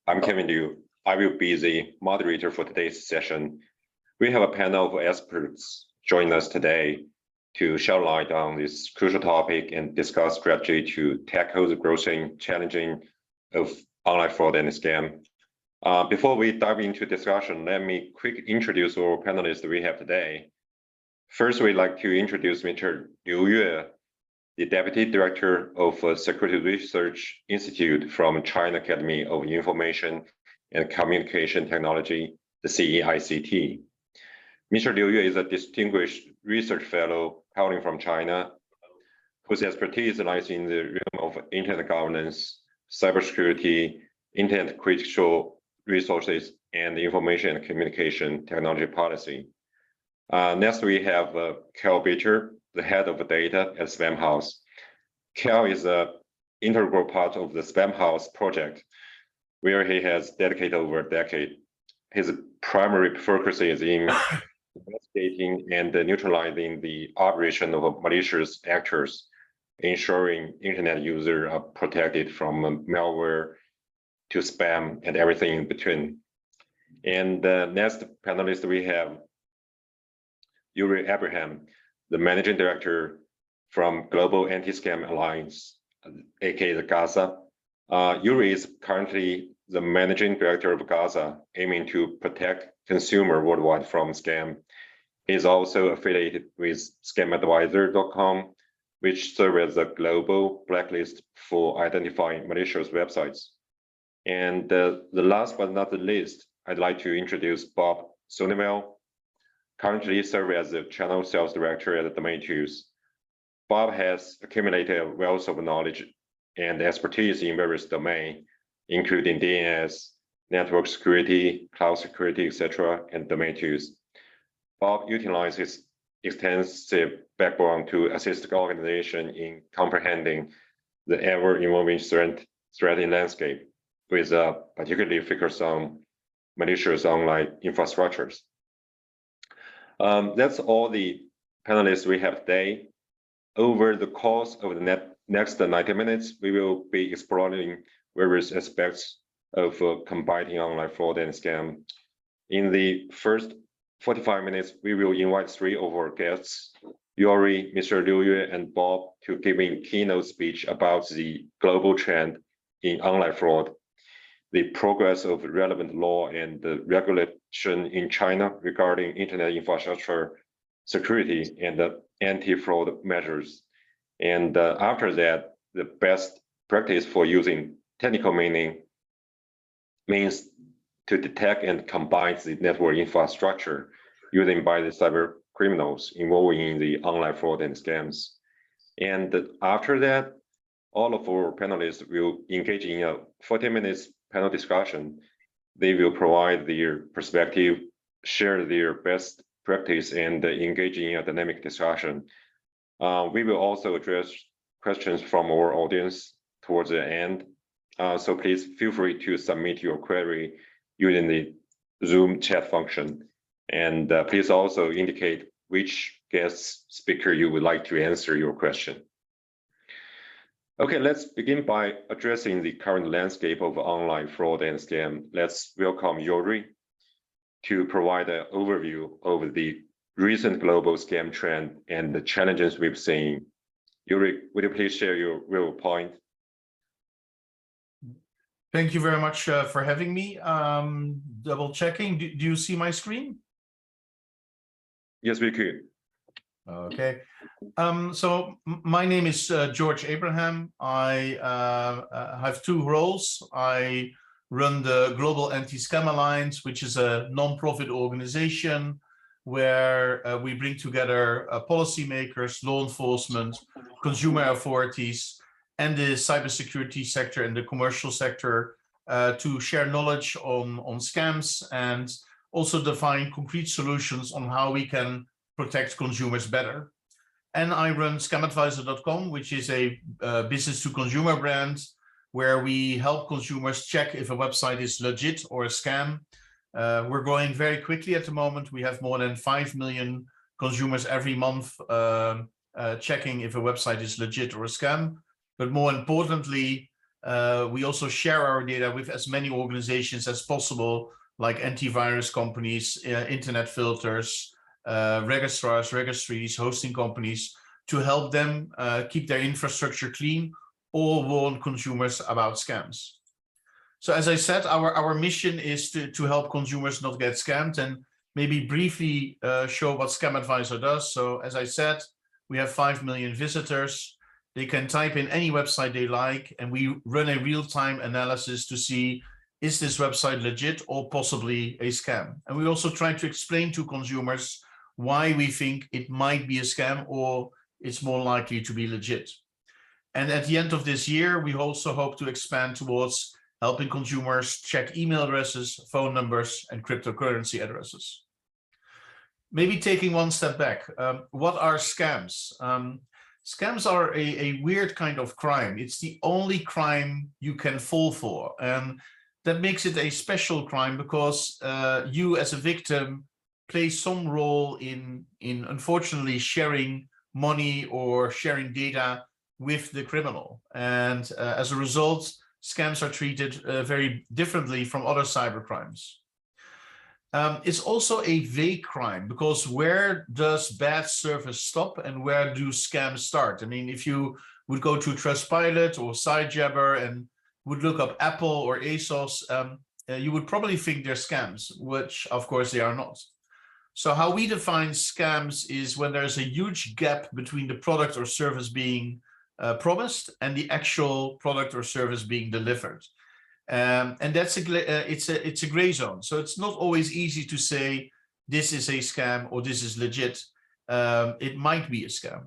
I'm Kevin Liu. I will be the moderator for today's session. We have a panel of experts joining us today to shed light on this crucial topic and discuss strategy to tackle the growing challenging of online fraud and scam. Before we dive into discussion, let me quickly introduce our panelists we have today. First, we'd like to introduce Mr. Liu Yue, the Deputy Director of Security Research Institute from China Academy of Information and Communication Technology, the CAICT. Mr. Liu Yue is a distinguished research fellow hailing from China, whose expertise lies in the realm of internet governance, cybersecurity, internet critical resources, and information and communication technology policy. Next, we have Kel Beecher, the head of data at Spamhaus. Kel is an integral part of the Spamhaus project, where he has dedicated over a decade. His primary focus is in investigating and neutralizing the operation of malicious actors, ensuring internet users are protected from malware to spam and everything in between. And the next panelist we have Yuri Abraham, the Managing Director from Global Anti-Scam Alliance, aka the GAZA. Yuri is currently the Managing Director of GAZA, aiming to protect consumers worldwide from scam. He is also affiliated with scamadvisor.com, which serves as a global blacklist for identifying malicious websites. And the last but not the least, I'd like to introduce Bob Sonneville, currently serving as the Channel Sales Director at DomainTools. Bob has accumulated a wealth of knowledge and expertise in various domains, including DNS, network security, cloud security, etc., and DomainTools. Bob utilizes extensive background to assist the organization in comprehending the ever-evolving threat landscape, with a particularly focus on malicious online infrastructures. That's all the panelists we have today. Over the course of the next 90 minutes, we will be exploring various aspects of combating online fraud and scam. In the first 45 minutes, we will invite three of our guests, Yuri, Mr. Liu Yue, and Bob, to give a keynote speech about the global trend in online fraud, the progress of relevant law and the regulation in China regarding internet infrastructure security and the anti-fraud measures. And after that, the best practice for using technical means to detect and combine the network infrastructure used by the cyber criminals involving in the online fraud and scams. And after that, all of our panelists will engage in a 40 minutes panel discussion. They will provide their perspective, share their best practice, and engage in a dynamic discussion. We will also address questions from our audience towards the end. So please feel free to submit your query using the Zoom chat function. And please also indicate which guest speaker you would like to answer your question. Okay, let's begin by addressing the current landscape of online fraud and scam. Let's welcome Yuri to provide an overview of the recent global scam trend and the challenges we've seen. Yuri, would you please share your real point? Thank you very much for having me. Double checking, do you see my screen? Yes, we could. Okay. So my name is George Abraham. I have two roles. I run the Global Anti-Scam Alliance, which is a non-profit organization where we bring together policymakers, law enforcement, consumer authorities, and the cybersecurity sector and the commercial sector to share knowledge on scams and also define concrete solutions on how we can protect consumers better. And I run scamadvisor.com, which is a business-to-consumer brand where we help consumers check if a website is legit or a scam. We're growing very quickly at the moment. We have more than 5 million consumers every month checking if a website is legit or a scam. But more importantly, We also share our data with as many organizations as possible, like antivirus companies, internet filters, registrars, registries, hosting companies, to help them keep their infrastructure clean or warn consumers about scams. So as I said, our mission is to help consumers not get scammed, and maybe briefly show what Scam Advisor does. So as I said, we have 5 million visitors. They can type in any website they like, and we run a real-time analysis to see, is this website legit or possibly a scam? And we also try to explain to consumers why we think it might be a scam or it's more likely to be legit. And at the end of this year, we also hope to expand towards helping consumers check email addresses, phone numbers, and cryptocurrency addresses. Maybe taking one step back, what are scams? Scams are a weird kind of crime. It's the only crime you can fall for. And that makes it a special crime because you as a victim play some role in unfortunately sharing money or sharing data with the criminal. And as a result, scams are treated very differently from other cybercrimes. It's also a vague crime because where does bad service stop and where do scams start? I mean, if you would go to Trustpilot or SiteJabber and would look up Apple or ASOS, you would probably think they're scams, which of course they are not. So how we define scams is when there's a huge gap between the product or service being promised and the actual product or service being delivered. And that's it's a gray zone. So it's not always easy to say this is a scam or this is legit. It might be a scam.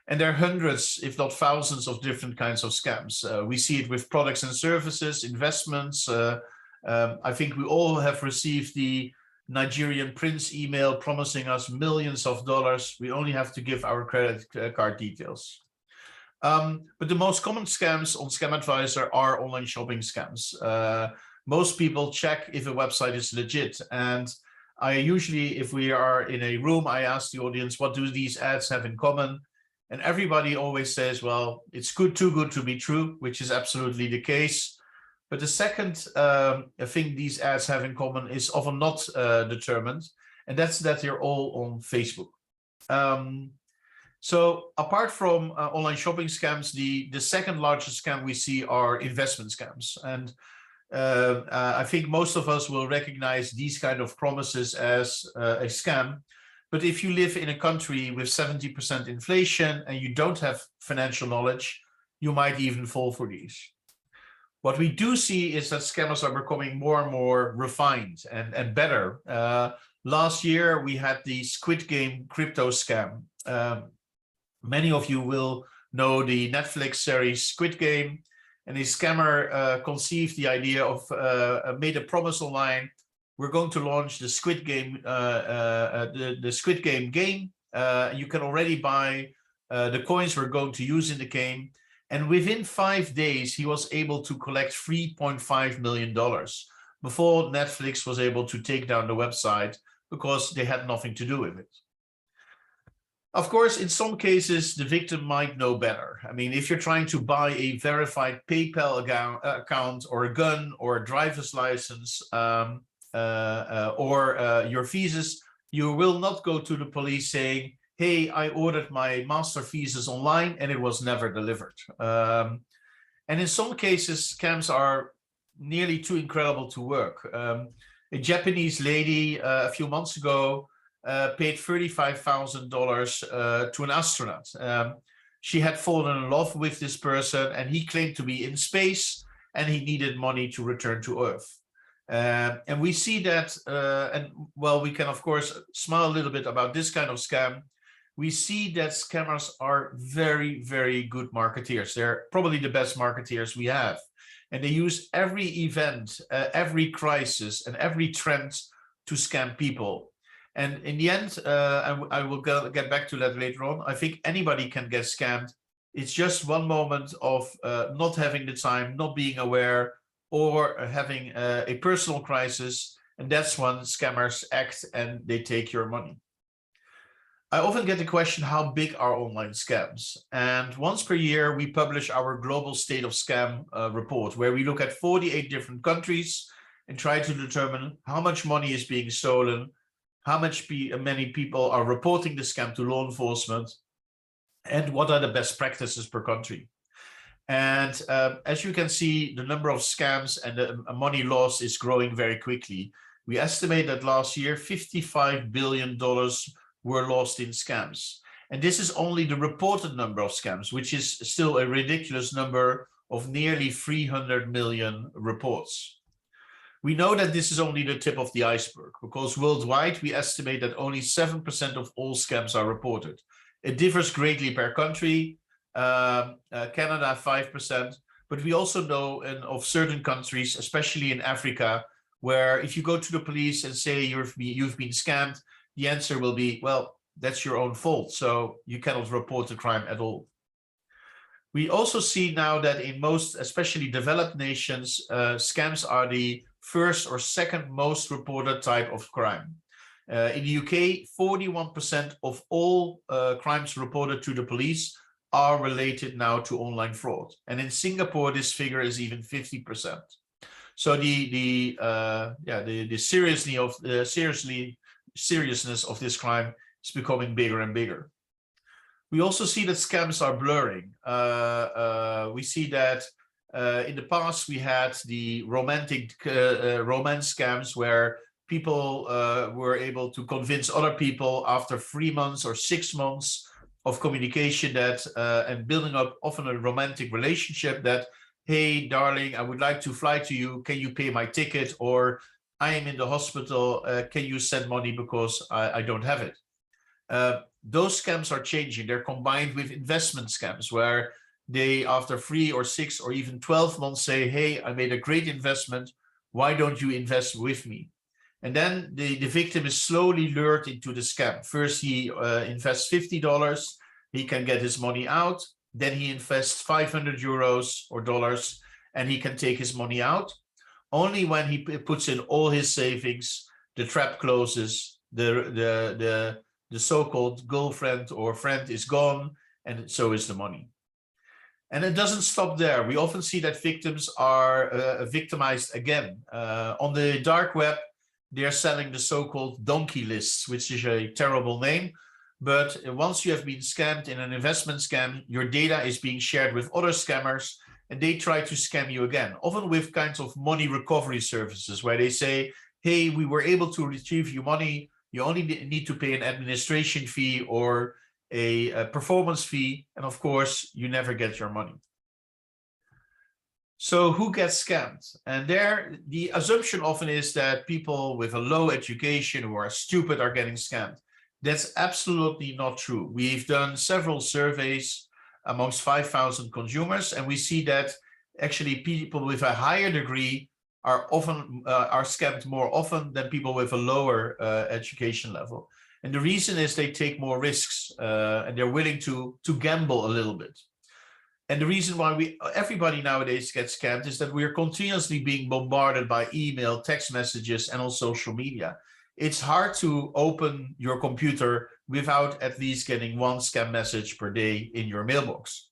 And there are hundreds, if not thousands, of different kinds of scams. We see it with products and services, investments. I think we all have received the Nigerian prince email promising us millions of dollars. We only have to give our credit card details. But the most common scams on Scam Advisor are online shopping scams. Most people check if a website is legit. And I usually, if we are in a room, I ask the audience, what do these ads have in common? And everybody always says, well, it's too good to be true, which is absolutely the case. But the second thing these ads have in common is often not determined, and that's that they're all on Facebook. So apart from online shopping scams, the second largest scam we see are investment scams. And I think most of us will recognize these kind of promises as a scam. But if you live in a country with 70% inflation and you don't have financial knowledge, you might even fall for these. What we do see is that scammers are becoming more and more refined and better. Last year, we had the Squid Game crypto scam. Many of you will know the Netflix series Squid Game, and a scammer conceived the idea of, made a promise online, we're going to launch the Squid Game, the Squid Game game. You can already buy the coins we're going to use in the game. And within 5 days, he was able to collect $3.5 million before Netflix was able to take down the website because they had nothing to do with it. Of course, in some cases, the victim might know better. I mean, if you're trying to buy a verified PayPal account or a gun or a driver's license or your visas, you will not go to the police saying, hey, I ordered my master visas online and it was never delivered. And in some cases, scams are nearly too incredible to work. A Japanese lady a few months ago paid $35,000 to an astronaut. She had fallen in love with this person and he claimed to be in space and he needed money to return to Earth. And we see that, and well, we can of course smile a little bit about this kind of scam. We see that scammers are very, very good marketeers. They're probably the best marketeers we have. And they use every event, every crisis, and every trend to scam people. And in the end, I will get back to that later on, I think anybody can get scammed. It's just one moment of not having the time, not being aware, or having a personal crisis. And that's when scammers act and they take your money. I often get the question, how big are online scams? And once per year, we publish our global state of scam report, where we look at 48 different countries and try to determine how much money is being stolen, how many people are reporting the scam to law enforcement, and what are the best practices per country. And as you can see, the number of scams and the money loss is growing very quickly. We estimate that last year, $55 billion were lost in scams. And this is only the reported number of scams, which is still a ridiculous number of nearly 300 million reports. We know that this is only the tip of the iceberg, because worldwide, we estimate that only 7% of all scams are reported. It differs greatly per country. Canada 5%, but we also know of certain countries, especially in Africa, where if you go to the police and say you've been scammed, the answer will be, well, that's your own fault, so you cannot report the crime at all. We also see now that in most, especially developed nations, scams are the first or second most reported type of crime. In the UK, 41% of all crimes reported to the police are related now to online fraud. And in Singapore, this figure is even 50%. So the seriousness of this crime is becoming bigger and bigger. We also see that scams are blurring. We see that in the past we had the romance scams where people were able to convince other people after 3 months or 6 months of communication that and building up often a romantic relationship that, hey, darling, I would like to fly to you. Can you pay my ticket? Or I am in the hospital. Can you send money because I don't have it? Those scams are changing. They're combined with investment scams where they, after 3 or 6 or even 12 months, say, hey, I made a great investment. Why don't you invest with me? And then the victim is slowly lured into the scam. First, he invests $50. He can get his money out. Then he invests 500 euros or dollars, and he can take his money out. Only when he puts in all his savings, the trap closes, the so-called girlfriend or friend is gone, and so is the money. And it doesn't stop there. We often see that victims are victimized again. On the dark web, they're selling the so-called donkey lists, which is a terrible name. But once you have been scammed in an investment scam, your data is being shared with other scammers, and they try to scam you again, often with kinds of money recovery services where they say, hey, we were able to retrieve your money. You only need to pay an administration fee or a performance fee. And of course, you never get your money. So who gets scammed? And there, the assumption often is that people with a low education who are stupid are getting scammed. That's absolutely not true. We've done several surveys amongst 5,000 consumers, and we see that actually people with a higher degree are scammed more often than people with a lower education level. And the reason is they take more risks and they're willing to gamble a little bit. And the reason why everybody nowadays gets scammed is that we are continuously being bombarded by email, text messages, and on social media. It's hard to open your computer without at least getting one scam message per day in your mailbox.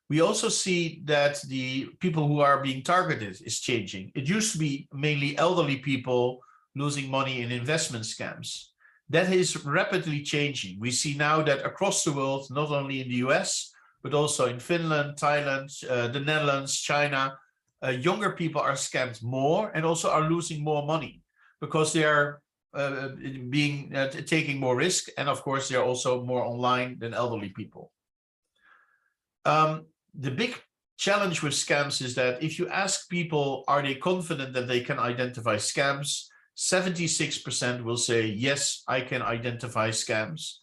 We also see that the people who are being targeted is changing. It used to be mainly elderly people losing money in investment scams. That is rapidly changing. We see now that across the world, not only in the US, but also in Finland, Thailand, the Netherlands, China, younger people are scammed more and also are losing more money because they are taking more risk. And of course, they're also more online than elderly people. The big challenge with scams is that if you ask people, are they confident that they can identify scams? 76% will say, yes, I can identify scams.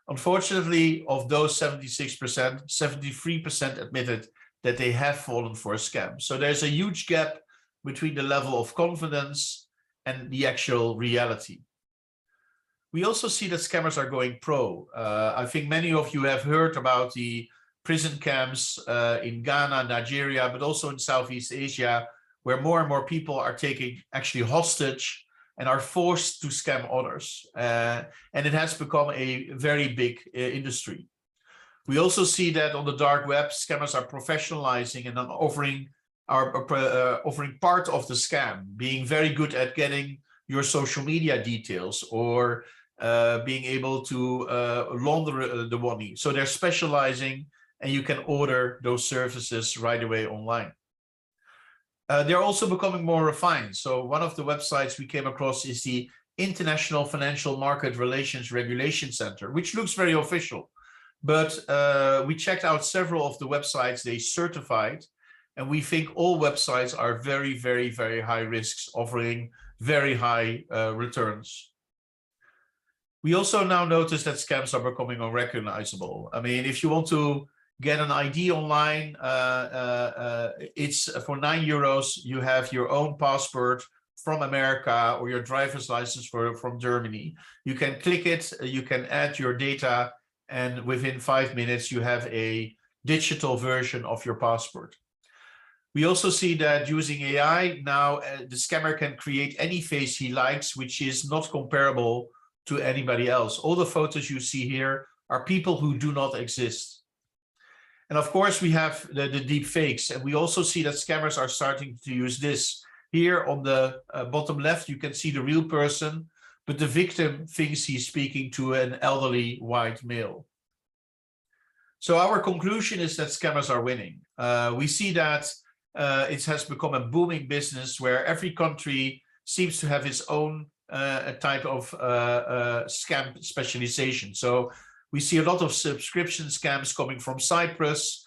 Unfortunately, of those 76%, 73% admitted that they have fallen for a scam. So there's a huge gap between the level of confidence and the actual reality. We also see that scammers are going pro. I think many of you have heard about the prison camps in Ghana, Nigeria, but also in Southeast Asia, where more and more people are taken actually hostage and are forced to scam others. And it has become a very big industry. We also see that on the dark web, scammers are professionalizing and offering part of the scam, being very good at getting your social media details or being able to launder the money. So they're specializing, and you can order those services right away online. They're also becoming more refined. So one of the websites we came across is the International Financial Market Relations Regulation Center, which looks very official. But we checked out several of the websites they certified, and we think all websites are very, very, very high risks, offering very high returns. We also now notice that scams are becoming unrecognizable. I mean, if you want to get an ID online, it's for €9. You have your own passport from America or your driver's license from Germany. You can click it, you can add your data, and within 5 minutes, you have a digital version of your passport. We also see that using AI, now the scammer can create any face he likes, which is not comparable to anybody else. All the photos you see here are people who do not exist. And of course, we have the deep fakes, and we also see that scammers are starting to use this. Here on the bottom left, you can see the real person, but the victim thinks he's speaking to an elderly white male. So our conclusion is that scammers are winning. We see that it has become a booming business where every country seems to have its own type of scam specialization. So we see a lot of subscription scams coming from Cyprus,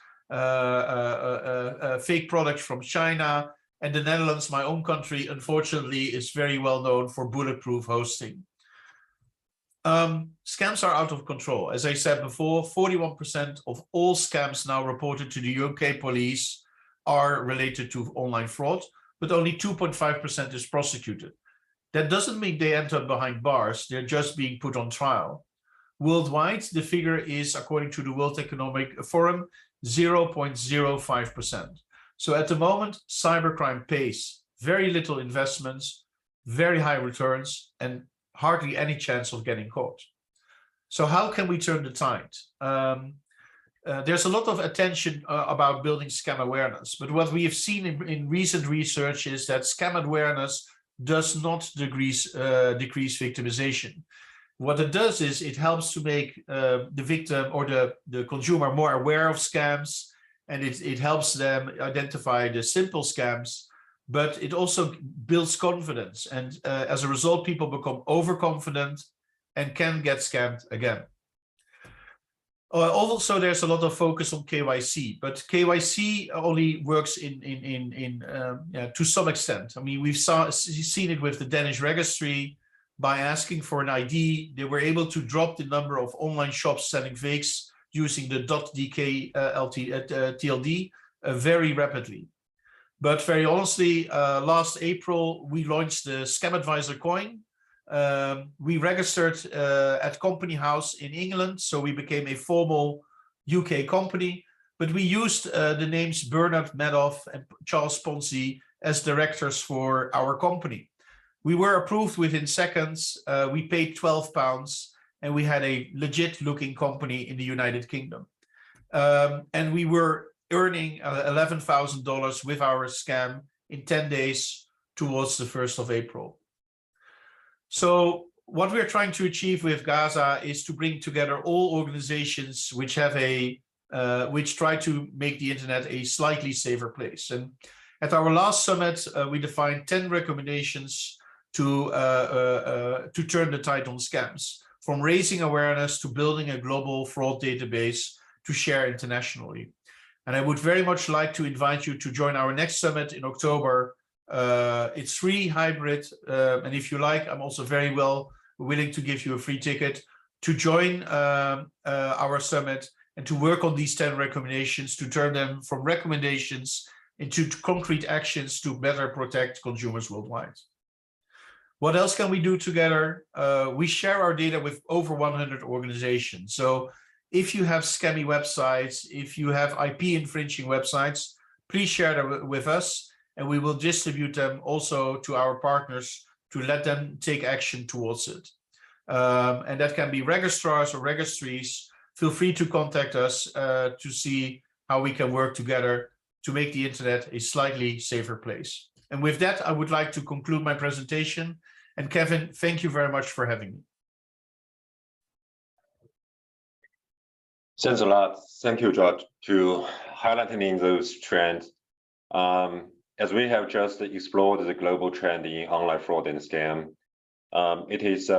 fake products from China, and the Netherlands, my own country, unfortunately, is very well known for bulletproof hosting. Scams are out of control. As I said before, 41% of all scams now reported to the UK police are related to online fraud, but only 2.5% is prosecuted. That doesn't mean they end up behind bars, they're just being put on trial. Worldwide, the figure is, according to the World Economic Forum, 0.05%. So at the moment, cybercrime pays very little investments, very high returns, and hardly any chance of getting caught. So how can we turn the tide? There's a lot of attention about building scam awareness, but what we have seen in recent research is that scam awareness does not decrease victimization. What it does is it helps to make the victim or the consumer more aware of scams, and it helps them identify the simple scams, but it also builds confidence. And as a result, people become overconfident and can get scammed again. Also, there's a lot of focus on KYC, but KYC only works to some extent. I mean, we've seen it with the Danish registry. By asking for an ID, they were able to drop the number of online shops selling fakes using the .dk TLD very rapidly. But very honestly, last April, we launched the Scam Advisor coin. We registered at Company House in England, so we became a formal UK company, but we used the names Bernard Madoff and Charles Ponzi as directors for our company. We were approved within seconds, we paid £12, and we had a legit looking company in the United Kingdom. And we were earning $11,000 with our scam in 10 days towards the 1st of April. So what we're trying to achieve with Gaza is to bring together all organizations which have which try to make the internet a slightly safer place. And at our last summit, we defined 10 recommendations to turn the tide on scams, from raising awareness to building a global fraud database to share internationally. And I would very much like to invite you to join our next summit in October. It's free, hybrid, and if you like, I'm also very willing to give you a free ticket to join our summit and to work on these 10 recommendations, to turn them from recommendations into concrete actions to better protect consumers worldwide. What else can we do together? We share our data with over 100 organizations. So if you have scammy websites, if you have IP infringing websites, please share them with us, and we will distribute them also to our partners to let them take action towards it. And that can be registrars or registries. Feel free to contact us to see how we can work together to make the internet a slightly safer place. And with that, I would like to conclude my presentation. And Kevin, thank you very much for having me. Thanks a lot. Thank you, George, to highlighting those trends. As we have just explored the global trend in online fraud and scam, it is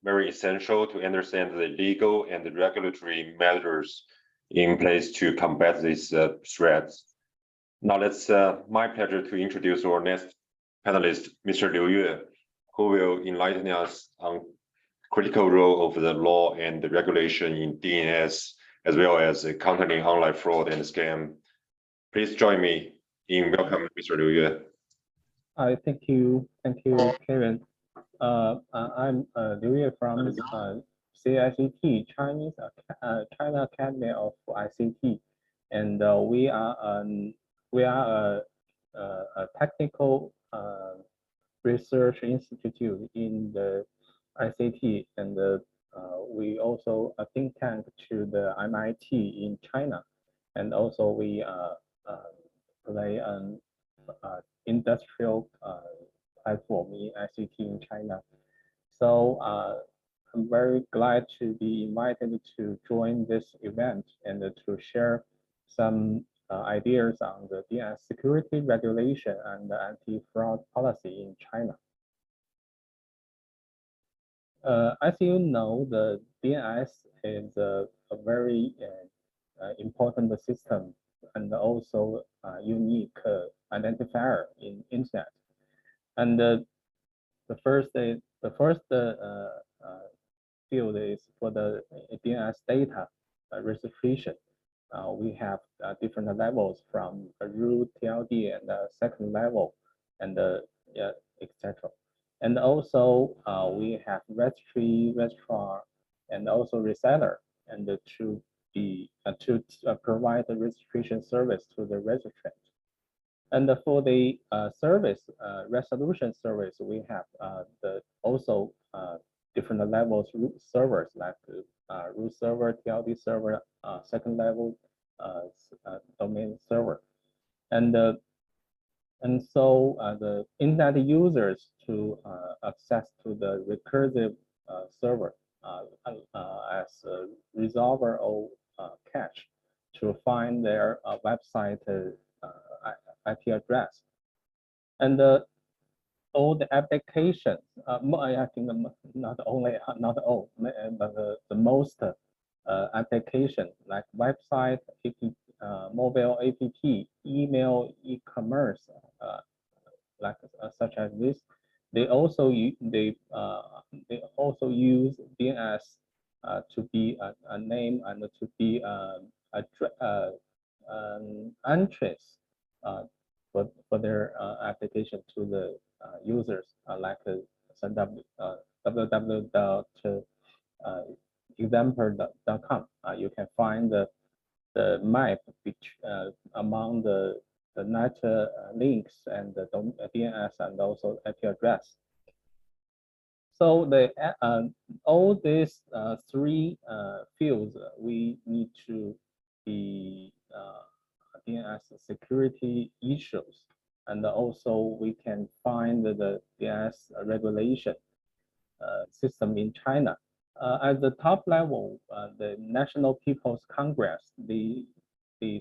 very essential to understand the legal and the regulatory measures in place to combat these threats. Now, it's my pleasure to introduce our next panelist, Mr. Liu Yue, who will enlighten us on critical role of the law and the regulation in DNS, as well as countering online fraud and scam. Please join me in welcoming Mr. Liu Yue. Thank you, Kevin. I'm Liu Yue from CAICT, China Academy of ICT, and we are a technical research institute in the ICT, and we also a think tank to the MIT in China, and also we play an industrial platform in ICT in China. So I'm very glad to be invited to join this event and to share some ideas on the DNS security regulation and the anti-fraud policy in China. As you know, the DNS is a very important system and also a unique identifier in internet. And the first field is for the DNS data registration. We have different levels from root, TLD, and second level, and etc. And also we have registry, registrar, and also reseller, and to provide the registration service to the registrant. And for the service resolution service, we have also different levels root servers, like root server, TLD server, second level domain server, and so the internet users to access to the recursive server as a resolver or cache to find their website IP address, and all the applications. I think not all, but the most application like website, mobile app, email, e-commerce, like such as this. They also use DNS to be a name and to be entrance for their application to the users, like www.example.com. You can find the map which among the net links and the DNS and also IP address. So all these three fields we need to be DNS security issues, and also we can find the DNS regulation system in China. At the top level, the National People's Congress, they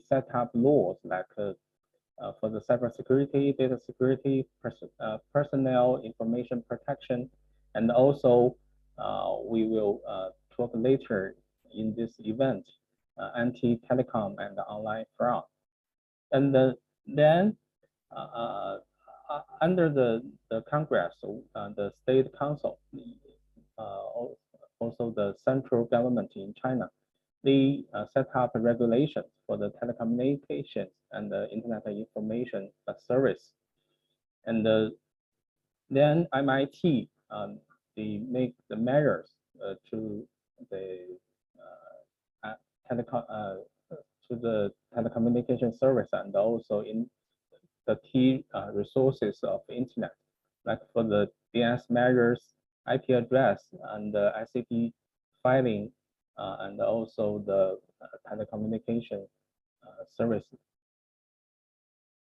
set up laws like for the cybersecurity, data security, personnel information protection, and also we will talk later in this event, anti-telecom and online fraud. And then under the Congress, the State Council, also the central government in China, they set up regulations for the telecommunications and the internet information service. And then MIT, they make the measures to the telecommunication service, and also in the key resources of internet, like for the DNS measures, IP address, and the ICP filing, and also the telecommunication services.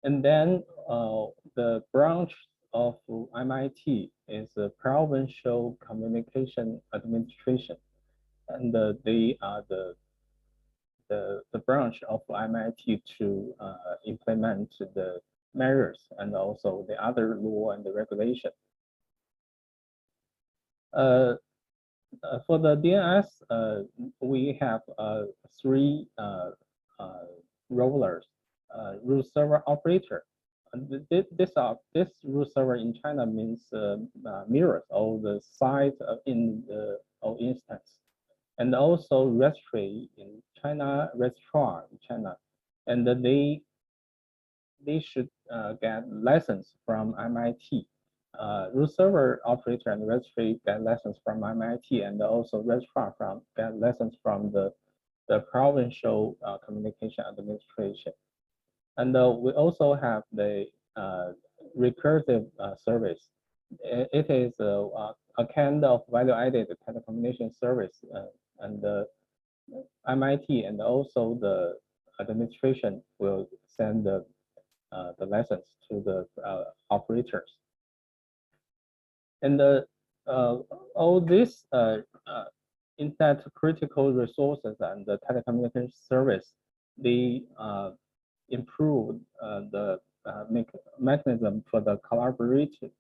And then the branch of MIT is the Provincial Communication Administration, and they are the branch of MIT to implement the measures and also the other law and the regulation. For the DNS, we have three rollers. Root server operator. This root server in China means mirrors of the site in the instance, and also registry in China, registrar in China, and they should get license from MIT. Root server operator and registry get license from MIT, and also registrar get license from the Provincial Communication Administration. And we also have the recursive service. It is a kind of value-added telecommunication service, and the MIT and also the administration will send the license to the operators. And all these internet critical resources and the telecommunication service, they improve the mechanism for the collaborative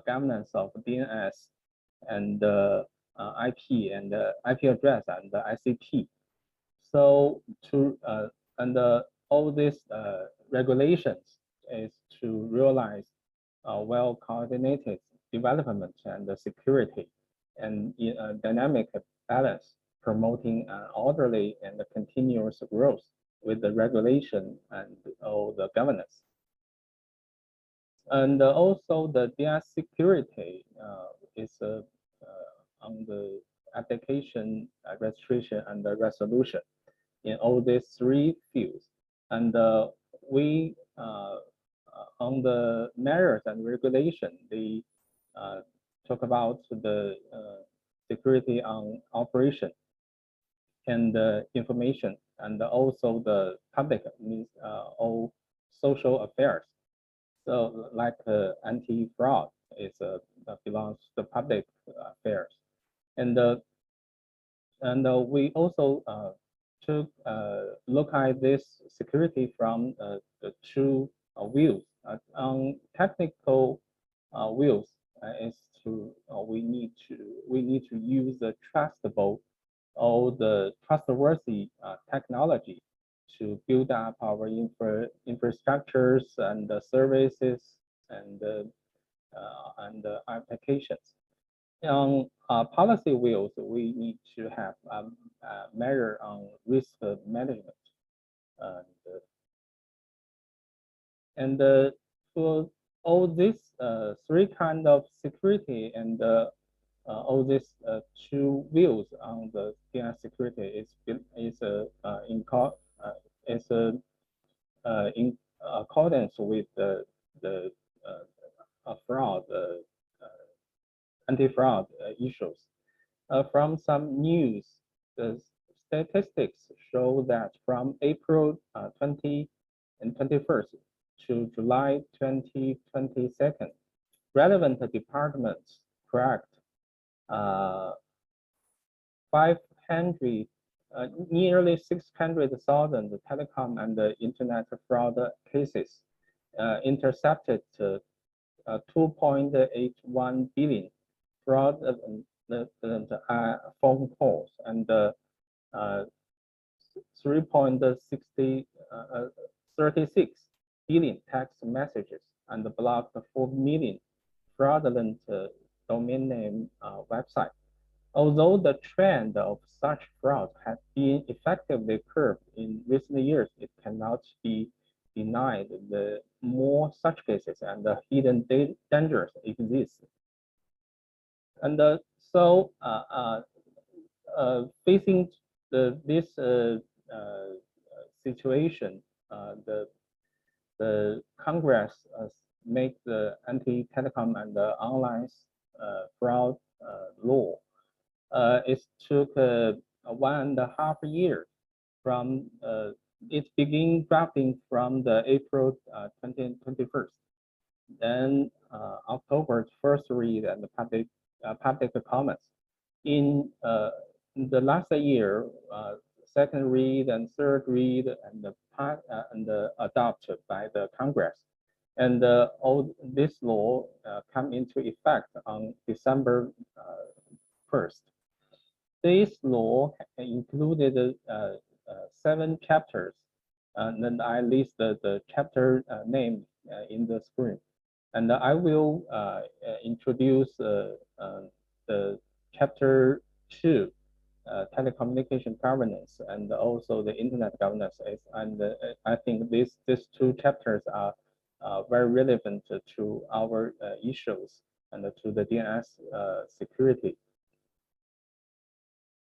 governance of DNS and IP and IP address and the ICP. So all these regulations is to realize well-coordinated development and the security and dynamic balance, promoting an orderly and continuous growth with the regulation and all the governance. And also the DNS security is on the application registration and the resolution in all these three fields. And we on the measures and regulation, they talk about the security on operation and information, and also the public means all social affairs. So like anti-fraud is belongs to public affairs, and we also took look at this security from the two views. On technical views, is to we need to use the trustable or the trustworthy technology to build up our infrastructures and the services and the applications. On policy wheels, we need to have a measure on risk management. And for all these three kind of security and all these two views on the DNS security is in accordance with the fraud anti-fraud issues. From some news, the statistics show that from April 20 and 21st to July 2022, relevant departments cracked 500, nearly 600,000 telecom and internet fraud cases, intercepted 2.81 billion fraud phone calls, and 3.36 billion text messages, and blocked 4 million fraudulent domain name websites. Although the trend of such fraud has been effectively curbed in recent years, it cannot be denied that more such cases and the hidden dangers exist. And so facing this situation, the Congress make the anti-telecom and the online fraud law. It took 1.5 years from it began drafting from the April 2021. Then October's first read and the public comments. In the last year, second read and third read and adopted by the Congress. And all this law come into effect on December 1st. This law included 7 chapters, and then I list the chapter name in the screen. And I will introduce the chapter 2, telecommunication governance, and also the internet governance. And I think these 2 chapters are very relevant to our issues and to the DNS security.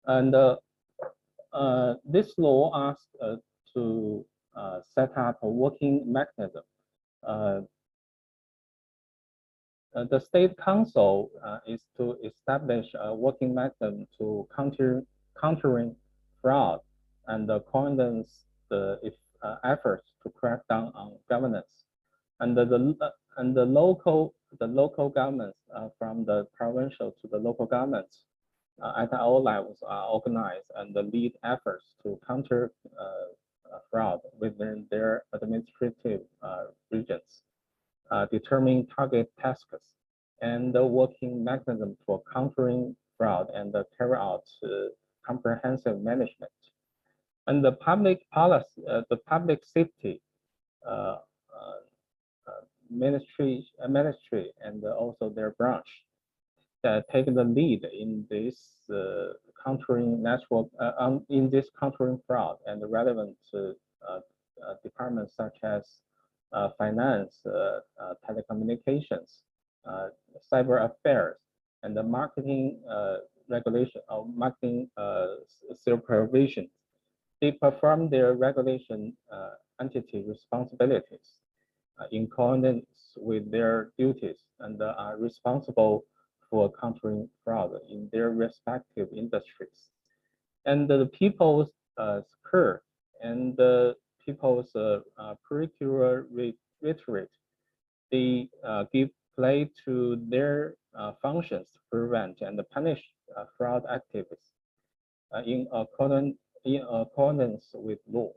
And this law asks to set up a working mechanism. The State Council is to establish a working mechanism to countering fraud and coordinates the efforts to crack down on governance. And the local governments, from the provincial to the local governments, at all levels are organized and lead efforts to counter fraud within their administrative regions, determine target tasks, and the working mechanism for countering fraud and carry out comprehensive management. And the public policy, the public safety ministry, and also their branch that take the lead in this countering network, in this countering fraud, and the relevant departments such as finance, telecommunications, cyber affairs, and the marketing regulation or marketing supervision. They perform their regulation entity responsibilities in accordance with their duties and are responsible for countering fraud in their respective industries. And the people's curve and the people's curricular rhetoric, they give play to their functions to prevent and punish fraud activities in accordance with law.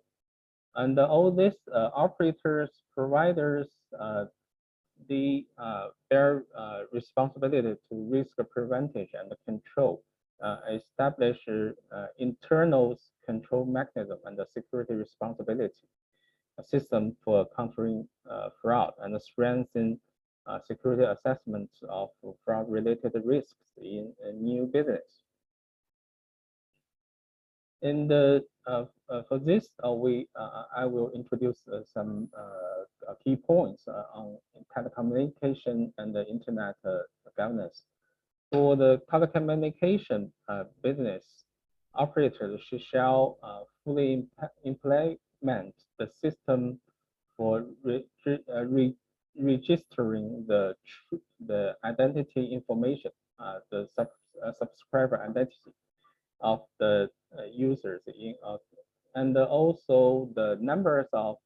And all these operators, providers, they bear responsibility to risk prevention and control, establish internal control mechanism and the security responsibility, a system for countering fraud, and strengthen security assessment of fraud-related risks in a new business. And for this, I will introduce some key points on telecommunication and the internet governance. For the telecommunication business, operators shall fully implement the system for registering the identity information, the subscriber identity of the users and also the numbers of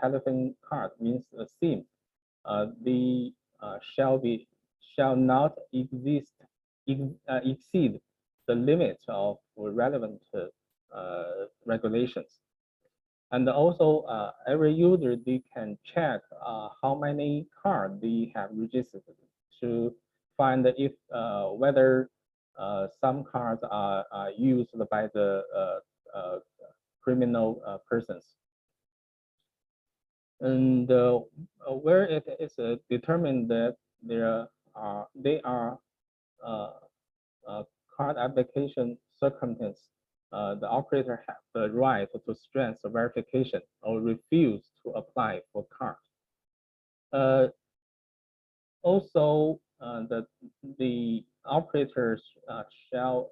telephone card, means the SIM. They shall not exceed the limits of relevant regulations. And also every user, they can check how many cards they have registered to find if whether some cards are used by the criminal persons. And where it is determined that they are card application circumstance, the operator has the right to strengthen verification or refuse to apply for card. Also, the operators shall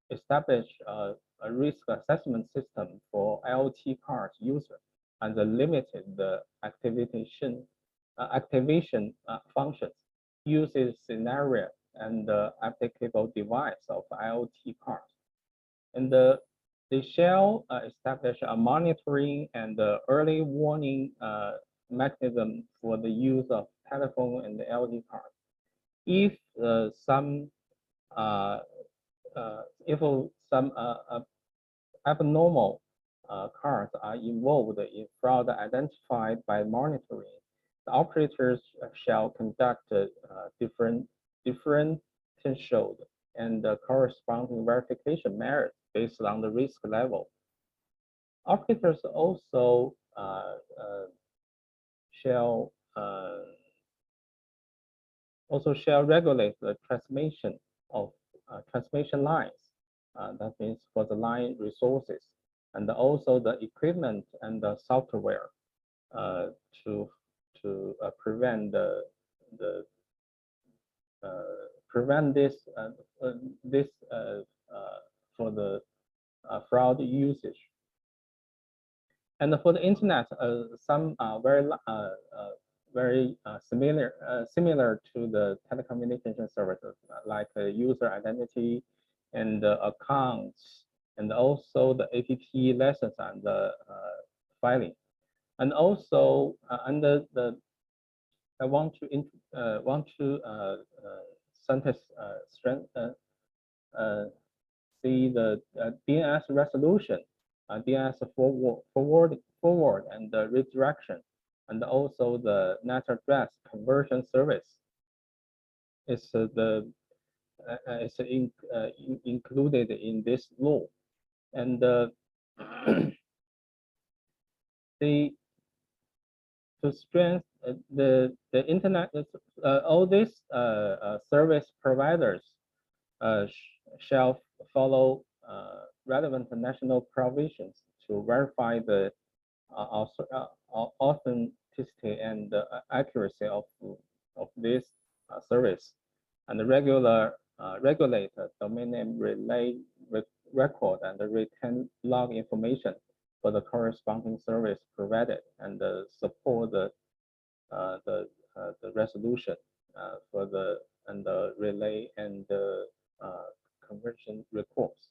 establish a risk assessment system for IoT card user and limited the activation functions, uses scenario and the applicable device of IoT cards. And they shall establish a monitoring and early warning mechanism for the use of telephone and the LD cards. If some abnormal cards are involved in fraud identified by monitoring, the operators shall conduct differential and corresponding verification measures based on the risk level. Operators also shall regulate the transmission of transmission lines. That means for the line resources, and also the equipment and the software to prevent this for the fraud usage. And for the internet, some very similar to the telecommunication services, like user identity and accounts, and also the APP lessons and the filing. And also under the, I want to see the DNS resolution, DNS forward and the redirection, and also the net address conversion service. It's included in this law, and to strengthen the internet, all these service providers shall follow relevant national provisions to verify the authenticity and accuracy of this service, and regulate domain name relay record and retain log information for the corresponding service provided, and support the resolution for the relay and conversion reports.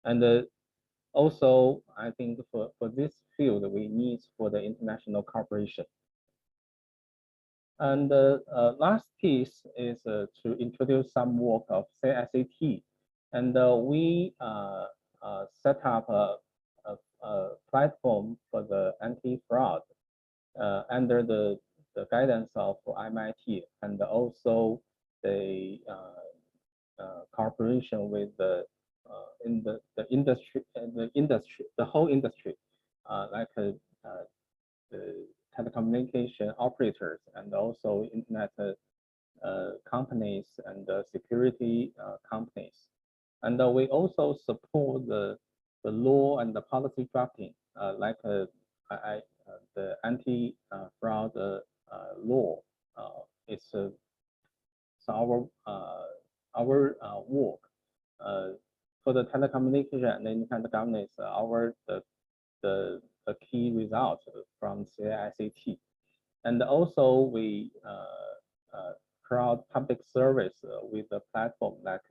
And also, I think for this field, we need for the international cooperation. And the last piece is to introduce some work of CAICT. And we set up a platform for the anti-fraud under the guidance of MIT, and also the cooperation with the whole industry, like the telecommunication operators, and also internet companies and security companies. And we also support the law and the policy drafting, like the anti-fraud law. It's our work. For the telecommunication and internet companies, the key results from CAICT. And also we crowd public service with the platform, like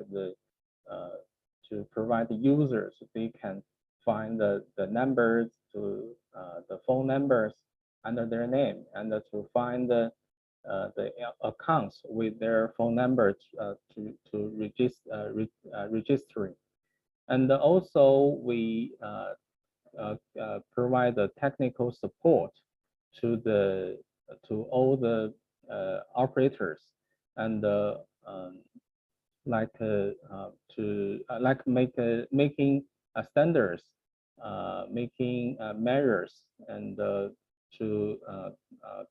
to provide the users, they can find the numbers to the phone numbers under their name, and to find the accounts with their phone numbers to registering. And also we provide the technical support to all the operators, and making standards, making measures, and to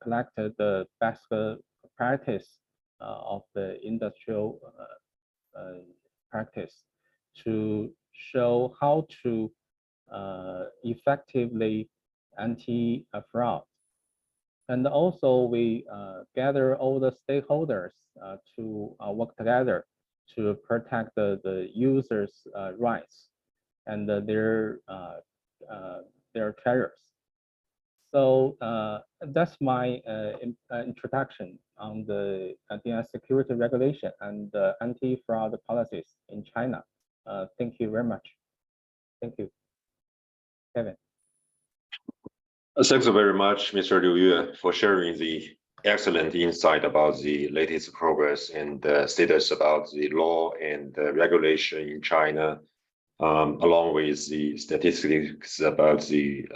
collect the best practice of the industrial practice, to show how to effectively anti-fraud. And also we gather all the stakeholders to work together to protect the users' rights and their treasures. So that's my introduction on the DNS security regulation and anti-fraud policies in China. Thank you very much. Thank you, Kevin. Thanks very much, Mr. Liu Yue, for sharing the excellent insight about the latest progress and the status about the law and the regulation in China, along with the statistics about the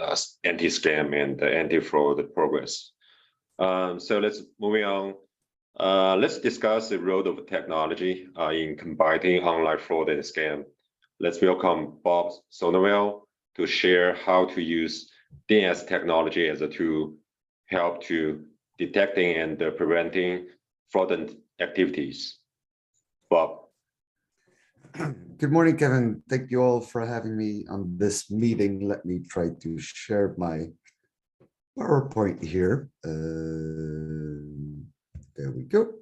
anti-scam and the anti-fraud progress. So let's moving on. Let's discuss the role of technology in combating online fraud and scam. Let's welcome Bob Sonneville to share how to use DNS technology as a tool help to detecting and preventing fraudulent activities. Bob. Good morning, Kevin. Thank you all for having me on this meeting. Let me try to share my PowerPoint here. There we go.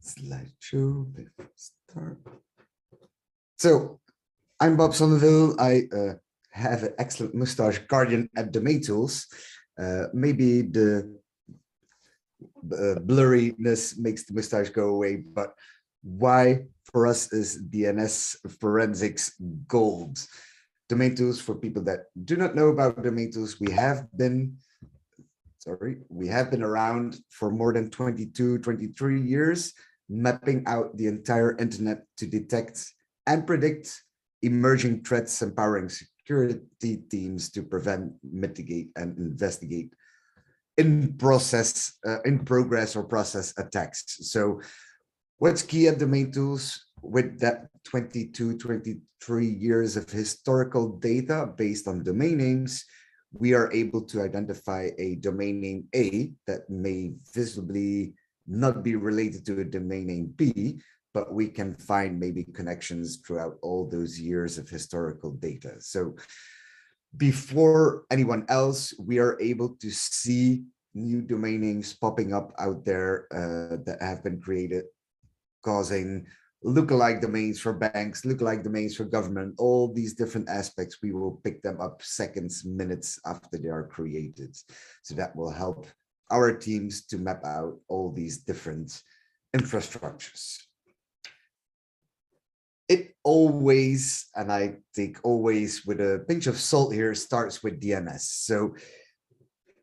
Slideshow. Start. So I'm Bob Sonneville. I have an excellent mustache guardian at DomainTools. Maybe the blurriness makes the mustache go away, but why for us is DNS forensics gold. DomainTools, for people that do not know about DomainTools, we have been around for more than 22, 23 years, mapping out the entire internet to detect and predict emerging threats, empowering security teams to prevent, mitigate, and investigate in progress or process attacks. So what's key at DomainTools with that 22, 23 years of historical data based on domain names, we are able to identify a domain name A that may visibly not be related to a domain name B, but we can find maybe connections throughout all those years of historical data. So before anyone else, we are able to see new domain names popping up out there that have been created, causing lookalike domains for banks, lookalike domains for government, all these different aspects. We will pick them up seconds, minutes after they are created. So that will help our teams to map out all these different infrastructures. It always, and I think always with a pinch of salt here, starts with DNS. So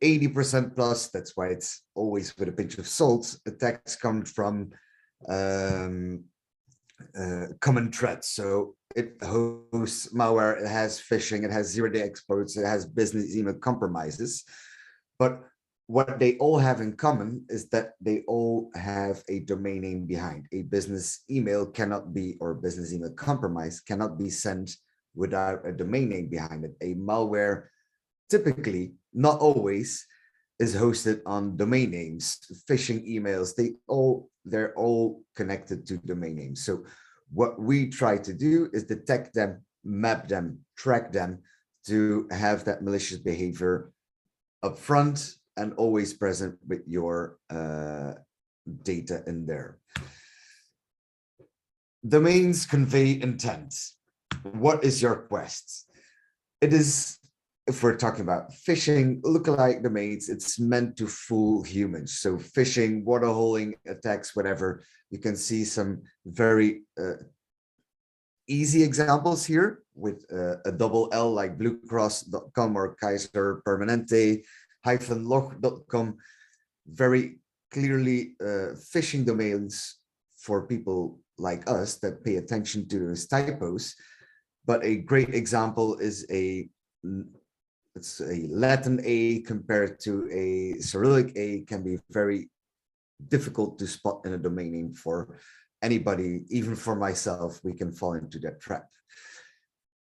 80% plus, that's why it's always with a pinch of salt, attacks come from common threats. So it hosts malware, it has phishing, it has zero-day exploits, it has business email compromises. But what they all have in common is that they all have a domain name behind. A business email cannot be, or business email compromise cannot be sent without a domain name behind it. A malware typically, not always, is hosted on domain names. Phishing emails, they're all connected to domain names. So what we try to do is detect them, map them, track them to have that malicious behavior upfront and always present with your data in there. Domains convey intent. What is your quest? It is, if we're talking about phishing, lookalike domains, it's meant to fool humans. So phishing, waterholing attacks, whatever, you can see some very easy examples here with a double L like bluecross.com or Kaiser Permanente -log.com, very clearly phishing domains for people like us that pay attention to those typos. But a great example is it's a Latin A compared to a Cyrillic A, can be very difficult to spot in a domain name for anybody, even for myself. We can fall into that trap.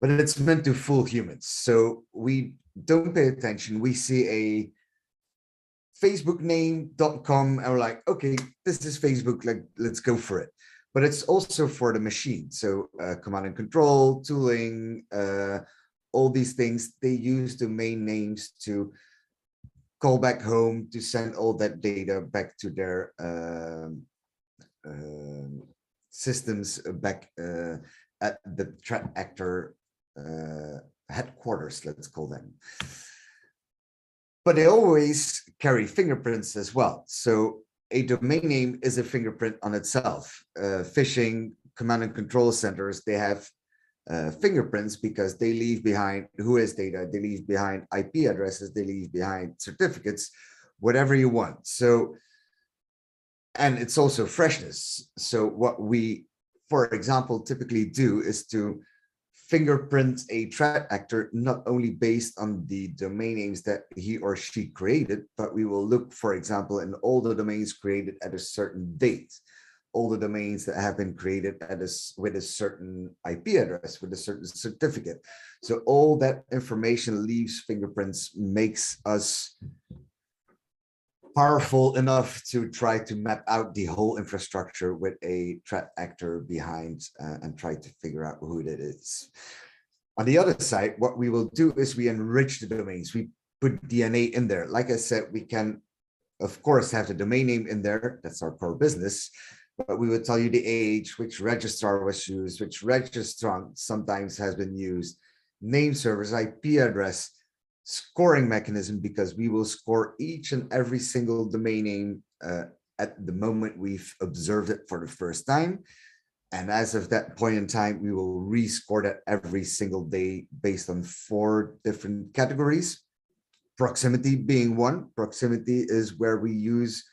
But it's meant to fool humans. So we don't pay attention. We see a Facebook name.com and we're like, okay, this is Facebook, like, let's go for it. But it's also for the machine. So command and control, tooling, all these things, they use domain names to call back home, to send all that data back to their systems back at the threat actor headquarters, let's call them. but they always carry fingerprints as well. So a domain name is a fingerprint on itself. Phishing command and control centers, they have fingerprints because they leave behind who has data, they leave behind IP addresses, they leave behind certificates, whatever you want. So, and it's also freshness. So what we, for example, typically do is to fingerprint a threat actor, not only based on the domain names that he or she created, but we will look, for example, in all the domains created at a certain date, all the domains that have been created at with a certain IP address, with a certain certificate. So all that information leaves fingerprints, makes us powerful enough to try to map out the whole infrastructure with a threat actor behind and try to figure out who it is. On the other side, what we will do is we enrich the domains. We put DNA in there. Like I said, we can, of course, have the domain name in there. That's our core business. But we would tell you the age, which registrar was used, which registrant sometimes has been used, name servers, IP address, scoring mechanism, because we will score each and every single domain name at the moment we've observed it for the first time. And as of that point in time, we will rescore that every single day based on 4 different categories. Proximity being one. Proximity is where we use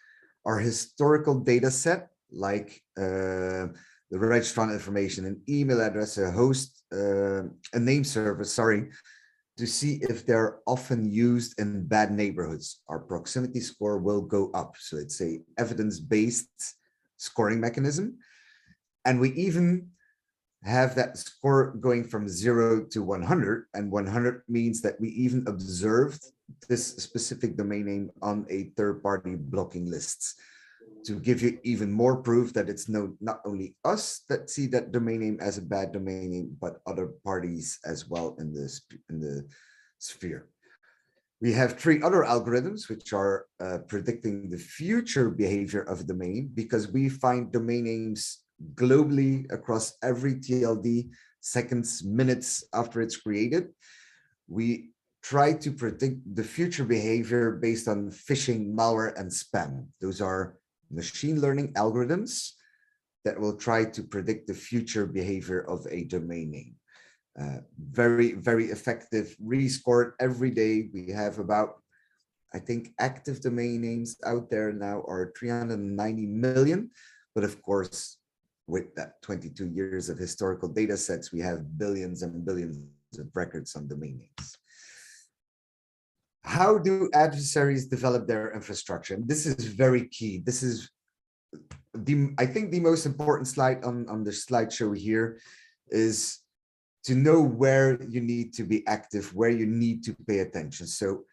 our historical data set, like the registrant information, an email address, a host, a name server, sorry, to see if they're often used in bad neighborhoods. Our proximity score will go up. So it's a evidence-based scoring mechanism. And we even have that score going from 0 to 100. And 100 means that we even observed this specific domain name on a third-party blocking lists, to give you even more proof that it's not only us that see that domain name as a bad domain name, but other parties as well in the sphere. We have 3 other algorithms which are predicting the future behavior of a domain, because we find domain names globally across every TLD, seconds, minutes after it's created. We try to predict the future behavior based on phishing, malware, and spam. Those are machine learning algorithms that will try to predict the future behavior of a domain name. Very, very effective, rescored every day. We have about, I think, active domain names out there now are 390 million. But of course, with that 22 years of historical data sets, we have billions and billions of records on domain names. How do adversaries develop their infrastructure? And this is very key. This is I think the most important slide on the slideshow here is to know where you need to be active, where you need to pay attention. So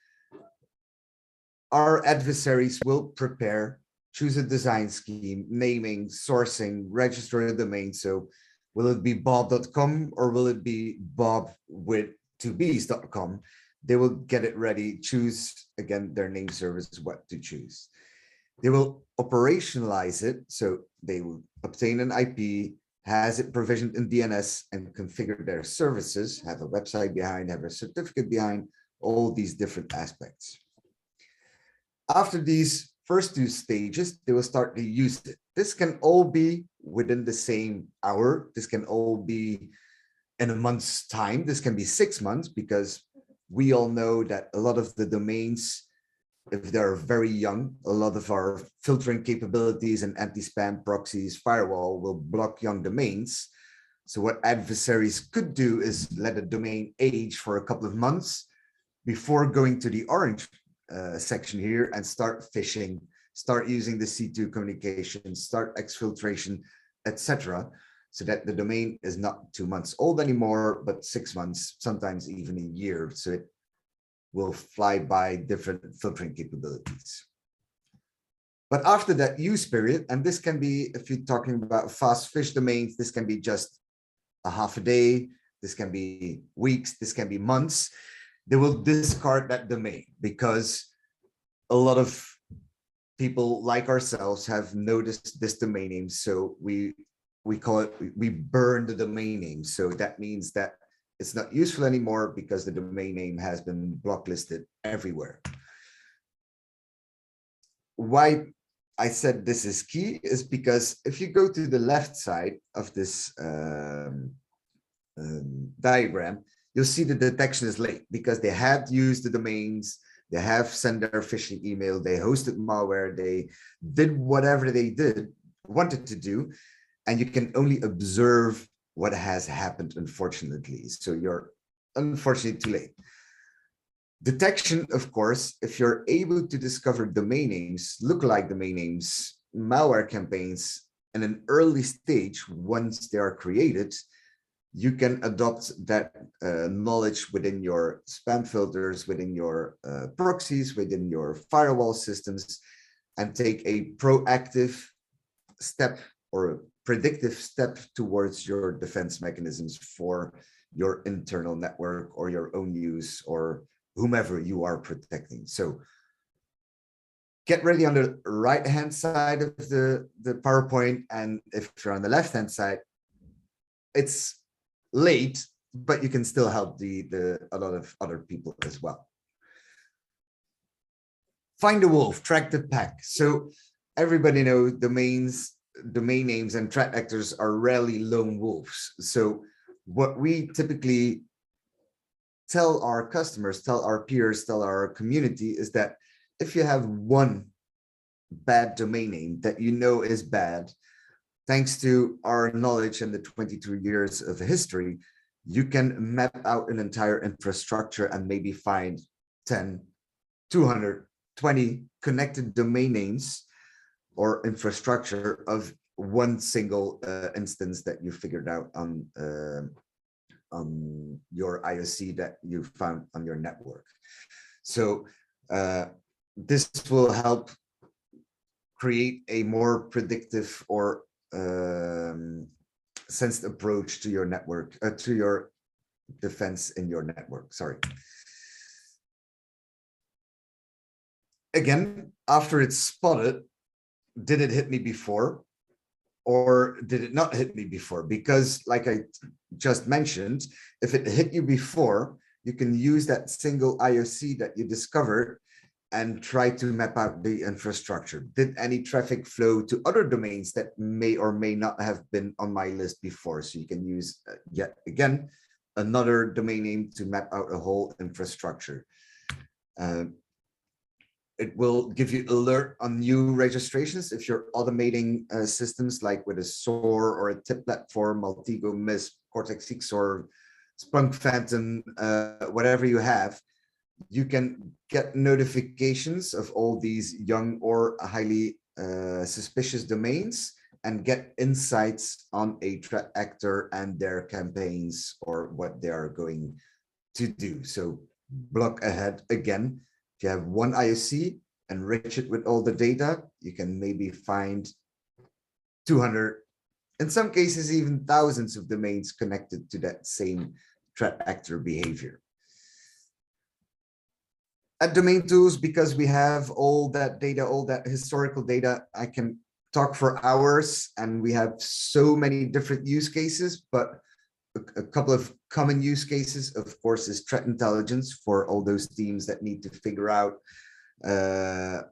our adversaries will prepare, choose a design scheme, naming, sourcing, register a domain. So will it be bob.com or will it be bob with 2b's.com? They will get it ready, choose, again, their name service, what to choose. They will operationalize it. So they will obtain an IP, has it provisioned in DNS, and configure their services, have a website behind, have a certificate behind, all these different aspects. After these first 2 stages, they will start to use it. This can all be within the same hour. This can all be in a month's time. This can be 6 months, because we all know that a lot of the domains, if they're very young, a lot of our filtering capabilities and anti-spam proxies, firewall will block young domains. So what adversaries could do is let a domain age for a couple of months before going to the orange section here and start phishing, start using the C2 communication, start exfiltration, etc., so that the domain is not 2 months old anymore, but 6 months, sometimes even a year. So it will fly by different filtering capabilities. But after that use period, and this can be, if you're talking about fast fish domains, this can be just a half a day, this can be weeks, this can be months, they will discard that domain, because a lot of people like ourselves have noticed this domain name. So we call it, we burn the domain name. So that means that it's not useful anymore because the domain name has been blacklisted everywhere. why I said this is key is because if you go to the left side of this diagram, you'll see the detection is late because they had used the domains, they have sent their phishing email, they hosted malware, they did whatever they wanted to do, and you can only observe what has happened, unfortunately. So you're unfortunately too late. Detection, of course, if you're able to discover domain names, lookalike domain names, malware campaigns in an early stage, once they are created, you can adopt that knowledge within your spam filters, within your proxies, within your firewall systems, and take a proactive step or a predictive step towards your defense mechanisms for your internal network or your own use or whomever you are protecting. So get ready on the right-hand side of the PowerPoint. And if you're on the left-hand side, it's late, but you can still help a lot of other people as well. Find the wolf, track the pack. So everybody knows domain names and threat actors are rarely lone wolves. So what we typically tell our customers, tell our peers, tell our community is that if you have one bad domain name that you know is bad, thanks to our knowledge and the 22 years of history, you can map out an entire infrastructure and maybe find 10, 200, 20 connected domain names or infrastructure of one single instance that you figured out on your IOC that you found on your network. So this will help create a more predictive or sensed approach to your network, to your defense in your network, sorry. Again, after it's spotted, did it hit me before? Or did it not hit me before? Because like I just mentioned, if it hit you before, you can use that single IOC that you discovered and try to map out the infrastructure. Did any traffic flow to other domains that may or may not have been on my list before? So you can use, yet again, another domain name to map out a whole infrastructure. It will give you alert on new registrations if you're automating systems like with a SOAR or a tip platform, Maltego, MISP, Cortex XOR, Splunk Phantom, whatever you have. You can get notifications of all these young or highly suspicious domains and get insights on a threat actor and their campaigns or what they are going to do. So block ahead again. If you have one IOC, enrich it with all the data, you can maybe find 200, in some cases, even thousands of domains connected to that same threat actor behavior. At DomainTools, because we have all that data, all that historical data, I can talk for hours, and we have so many different use cases, but a couple of common use cases, of course, is threat intelligence for all those teams that need to figure out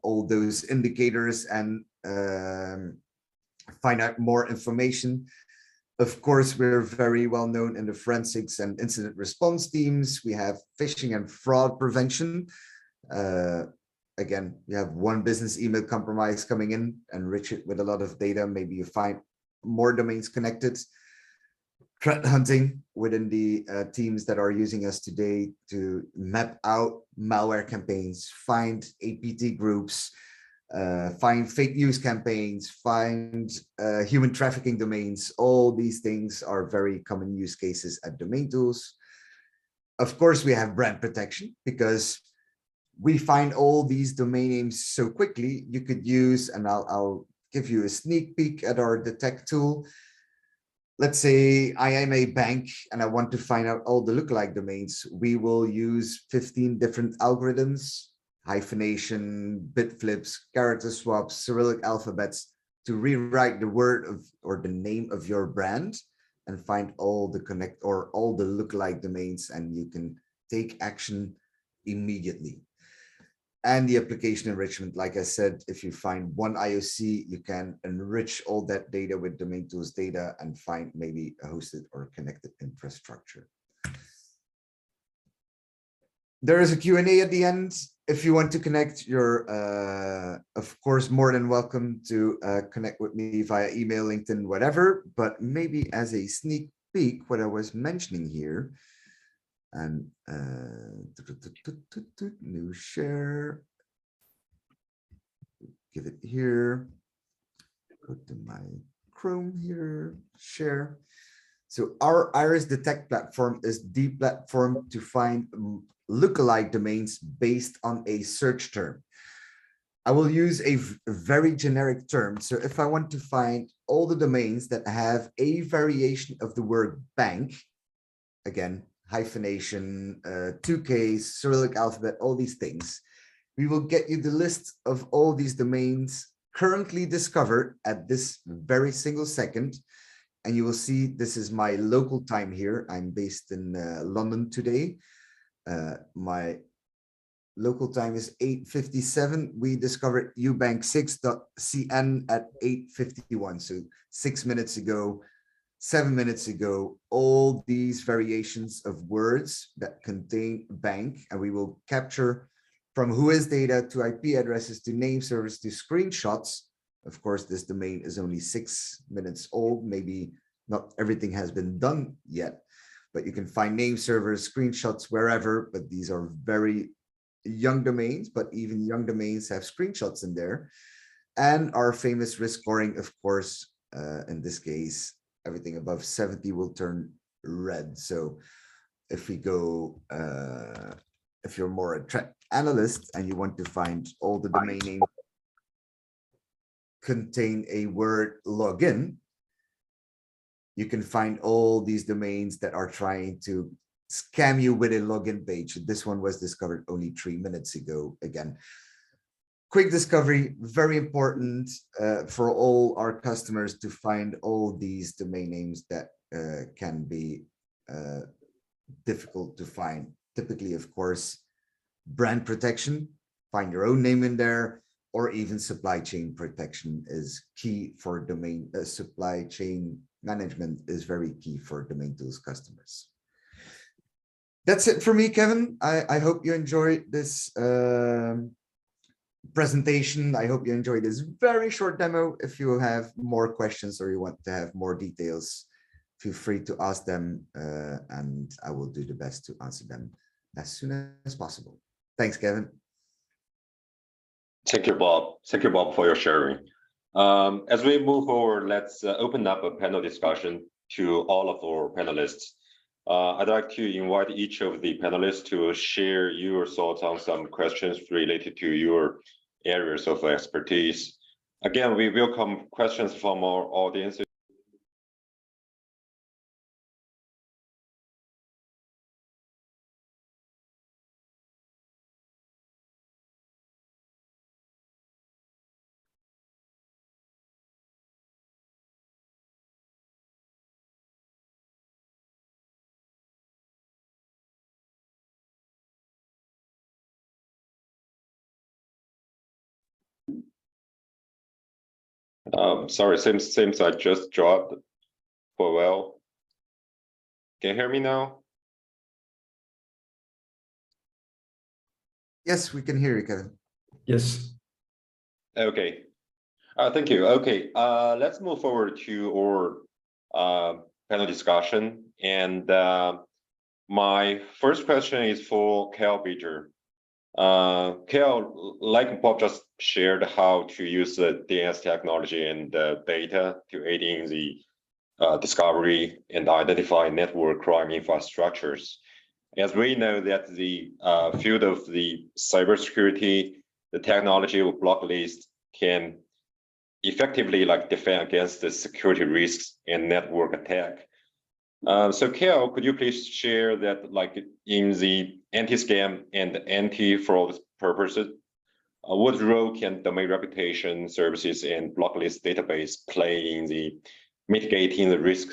all those indicators and find out more information. Of course, we're very well known in the forensics and incident response teams. We have phishing and fraud prevention. Again, you have one business email compromise coming in, enrich it with a lot of data. Maybe you find more domains connected. Threat hunting within the teams that are using us today to map out malware campaigns, find APT groups, find fake news campaigns, find human trafficking domains. All these things are very common use cases at DomainTools. Of course, we have brand protection because we find all these domain names so quickly. You could use, and I'll give you a sneak peek at our detect tool. Let's say I am a bank and I want to find out all the lookalike domains. We will use 15 different algorithms, hyphenation, bit flips, character swaps, Cyrillic alphabets to rewrite the word of or the name of your brand and find all the connect or all the lookalike domains, and you can take action immediately. and the application enrichment. Like I said, if you find one IOC, you can enrich all that data with DomainTools data and find maybe a hosted or connected infrastructure. There is a Q&A at the end. If you want to connect, you're of course more than welcome to connect with me via email, LinkedIn, whatever. But maybe as a sneak peek, what I was mentioning here, and new share, give it here, go to my Chrome here, share. So our Iris Detect platform is the platform to find lookalike domains based on a search term. I will use a very generic term. So if I want to find all the domains that have a variation of the word bank, again, hyphenation, 2Ks, Cyrillic alphabet, all these things, we will get you the list of all these domains currently discovered at this very single second. And you will see this is my local time here. I'm based in London today. My local time is 8:57. We discovered ubank6.cn at 8:51. So 6 minutes ago, 7 minutes ago, all these variations of words that contain bank, and we will capture from whois data to IP addresses to name servers to screenshots. Of course, this domain is only 6 minutes old. Maybe not everything has been done yet, but you can find name servers, screenshots wherever, but these are very young domains, but even young domains have screenshots in there. And our famous risk scoring, of course, in this case, everything above 70 will turn red. So if we go, if you're more a threat analyst and you want to find all the domain names contain a word login, you can find all these domains that are trying to scam you with a login page. This one was discovered only 3 minutes ago. Again, quick discovery, very important for all our customers to find all these domain names that can be difficult to find. Typically, of course, brand protection, find your own name in there, or even supply chain protection is key for domain supply chain management is very key for DomainTools customers. That's it for me, Kevin. I hope you enjoyed this presentation. I hope you enjoyed this very short demo. If you have more questions or you want to have more details, feel free to ask them and I will do the best to answer them as soon as possible. Thanks, Kevin. Thank you, Bob. Thank you, Bob, for your sharing. As we move forward, let's open up a panel discussion to all of our panelists. I'd like to invite each of the panelists to share your thoughts on some questions related to your areas of expertise. Again, we welcome questions from our audience. Sorry, seems I just dropped for a while. Can you hear me now? Yes, we can hear you, Kevin. Yes. Okay. Thank you. Okay, let's move forward to our panel discussion. And my first question is for Kel Beecher. Kel, like Bob just shared how to use the DNS technology and the data to aid in the discovery and identify network crime infrastructures. As we know that the field of the cybersecurity, the technology of block list can effectively defend against the security risks and network attack. So Kel, could you please share that in the anti-scam and anti-fraud purposes, what role can domain reputation services and blocklist database play in the mitigating the risk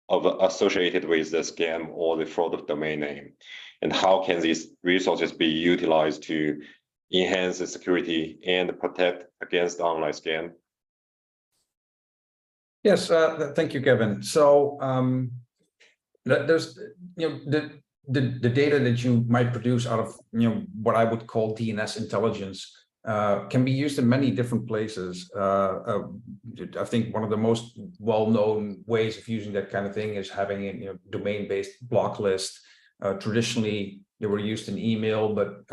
associated with the scam or the fraud of domain name? And how can these resources be utilized to enhance the security and protect against online scam? Yes, thank you, Kevin. So there's, the data that you might produce out of, what I would call DNS intelligence can be used in many different places. I think one of the most well-known ways of using that kind of thing is having a domain-based block list. Traditionally, they were used in email, but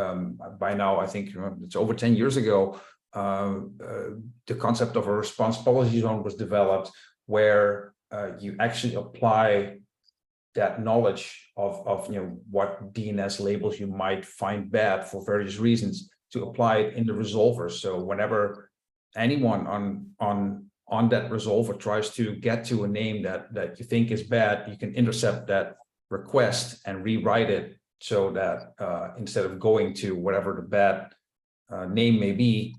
by now, I think it's over 10 years ago, the concept of a response policy zone was developed, where you actually apply that knowledge of what DNS labels you might find bad for various reasons to apply it in the resolver. So whenever anyone on that resolver tries to get to a name that you think is bad, you can intercept that request and rewrite it so that instead of going to whatever the bad name may be,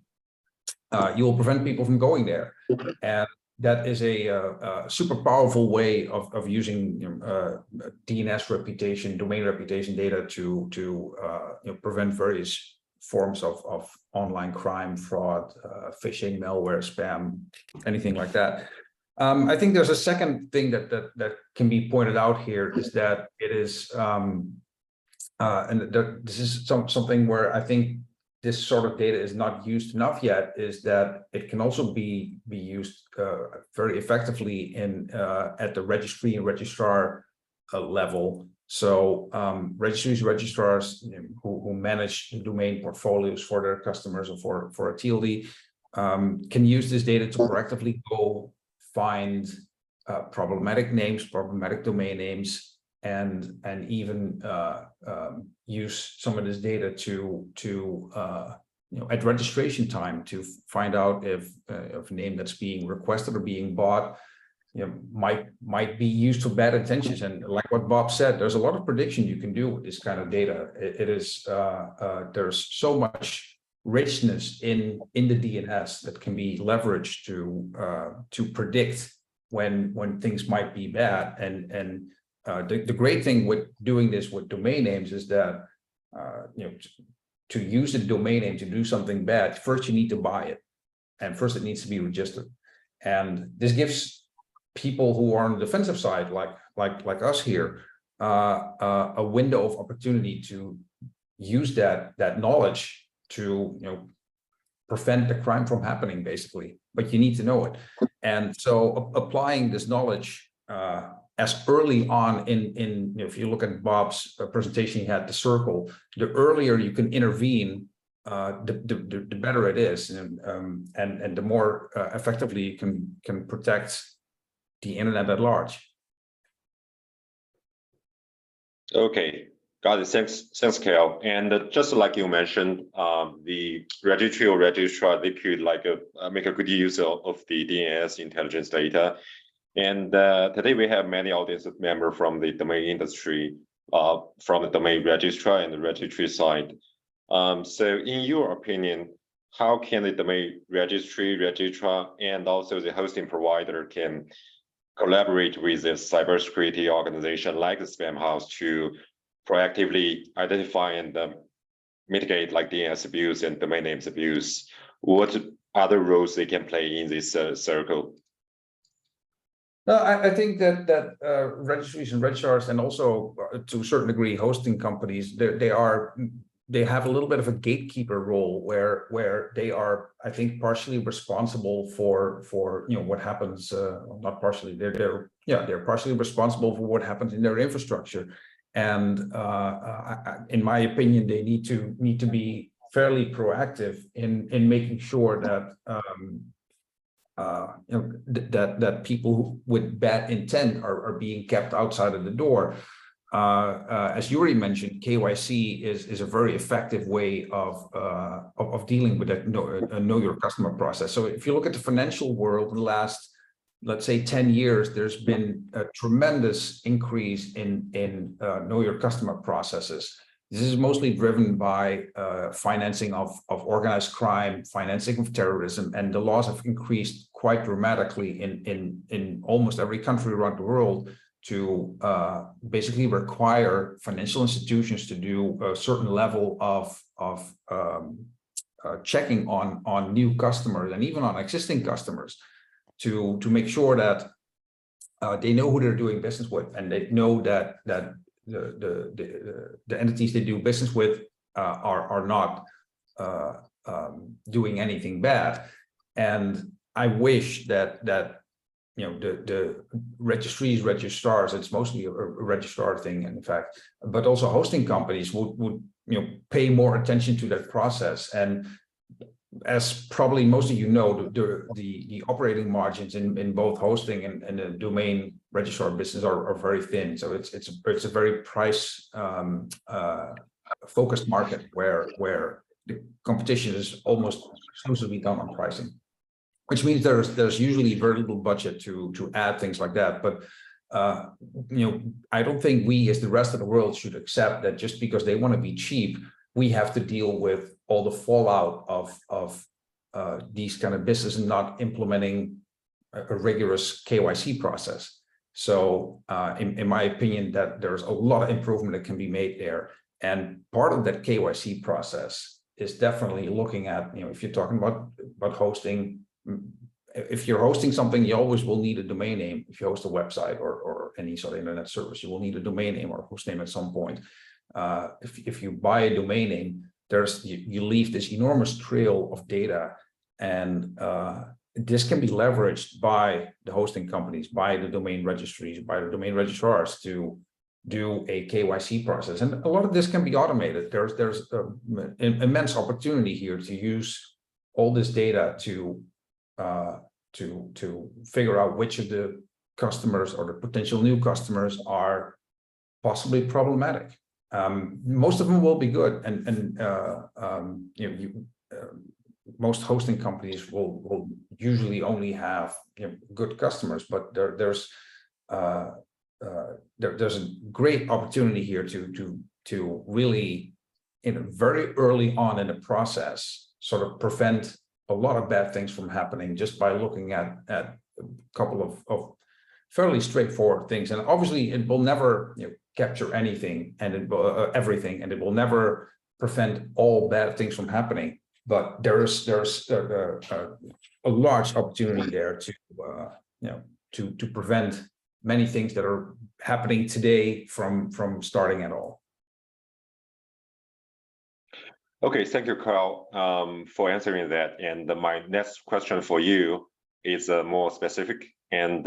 you will prevent people from going there. And that is a super powerful way of using DNS reputation, domain reputation data to prevent various forms of online crime, fraud, phishing, malware, spam, anything like that. I think there's a second thing that can be pointed out here, is that it is, this is something where I think this sort of data is not used enough yet, is that it can also be used very effectively in at the registry and registrar level. So registries, registrars who manage domain portfolios for their customers or for a TLD can use this data to proactively go find problematic names, problematic domain names, and even use some of this data to at registration time to find out if a name that's being requested or being bought might be used for bad intentions. And like what Bob said, there's a lot of prediction you can do with this kind of data. It is there's so much richness in the DNS that can be leveraged to predict when things might be bad. And the great thing with doing this with domain names is that to use a domain name to do something bad, first you need to buy it, and first it needs to be registered. And this gives people who are on the defensive side, like us here, a window of opportunity to use that knowledge to prevent the crime from happening, basically. But you need to know it, and so applying this knowledge as early on in if you look at Bob's presentation, he had the circle. The earlier you can intervene, the better it is, and the more effectively you can protect the internet at large. Okay, got it. Thanks, Kel. And just like you mentioned, the registry or registrar, they could make a good use of the DNS intelligence data. And today we have many audience members from the domain industry, from the domain registrar and the registry side. So in your opinion, how can the domain registry, registrar, and also the hosting provider can collaborate with a cybersecurity organization like the Spamhaus to proactively identify and mitigate DNS abuse and domain names abuse? What other roles they can play in this circle? No, I think that registries and registrars, and also to a certain degree hosting companies, they have a little bit of a gatekeeper role where they are, I think, partially responsible for what happens. Not partially, they're partially responsible for what happens in their infrastructure. And in my opinion, they need to be fairly proactive in making sure that that people with bad intent are being kept outside of the door. As you already mentioned, KYC is a very effective way of dealing with that know your customer process. So if you look at the financial world in the last, let's say, 10 years, there's been a tremendous increase in know your customer processes. This is mostly driven by financing of organized crime, financing of terrorism, and the laws have increased quite dramatically in almost every country around the world to basically require financial institutions to do a certain level of checking on new customers and even on existing customers to make sure that they know who they're doing business with, and they know that the entities they do business with are not doing anything bad. And I wish that the registries, registrars, it's mostly a registrar thing, in fact, but also hosting companies would pay more attention to that process. And as probably most of you know, the operating margins in both hosting and the domain registrar business are very thin. So it's a very price focused market where the competition is almost exclusively done on pricing, which means there's usually very little budget to add things like that. But I don't think we, as the rest of the world, should accept that just because they want to be cheap, we have to deal with all the fallout of these kind of businesses not implementing a rigorous KYC process. So in my opinion, that there's a lot of improvement that can be made there. And part of that KYC process is definitely looking at, if you're talking about hosting, if you're hosting something, you always will need a domain name. If you host a website or any sort of internet service, you will need a domain name or a host name at some point. If you buy a domain name, you leave this enormous trail of data, and this can be leveraged by the hosting companies, by the domain registries, by the domain registrars to do a KYC process. And a lot of this can be automated. There's an immense opportunity here to use all this data to figure out which of the customers or the potential new customers are possibly problematic. Most of them will be good, and most hosting companies will usually only have good customers, but there's a great opportunity here to really, very early on in the process, sort of prevent a lot of bad things from happening just by looking at a couple of fairly straightforward things. And obviously, it will never capture anything and everything, and it will never prevent all bad things from happening. But there's a large opportunity there to prevent many things that are happening today from starting at all. Okay, thank you, Carl, for answering that. And my next question for you is more specific. And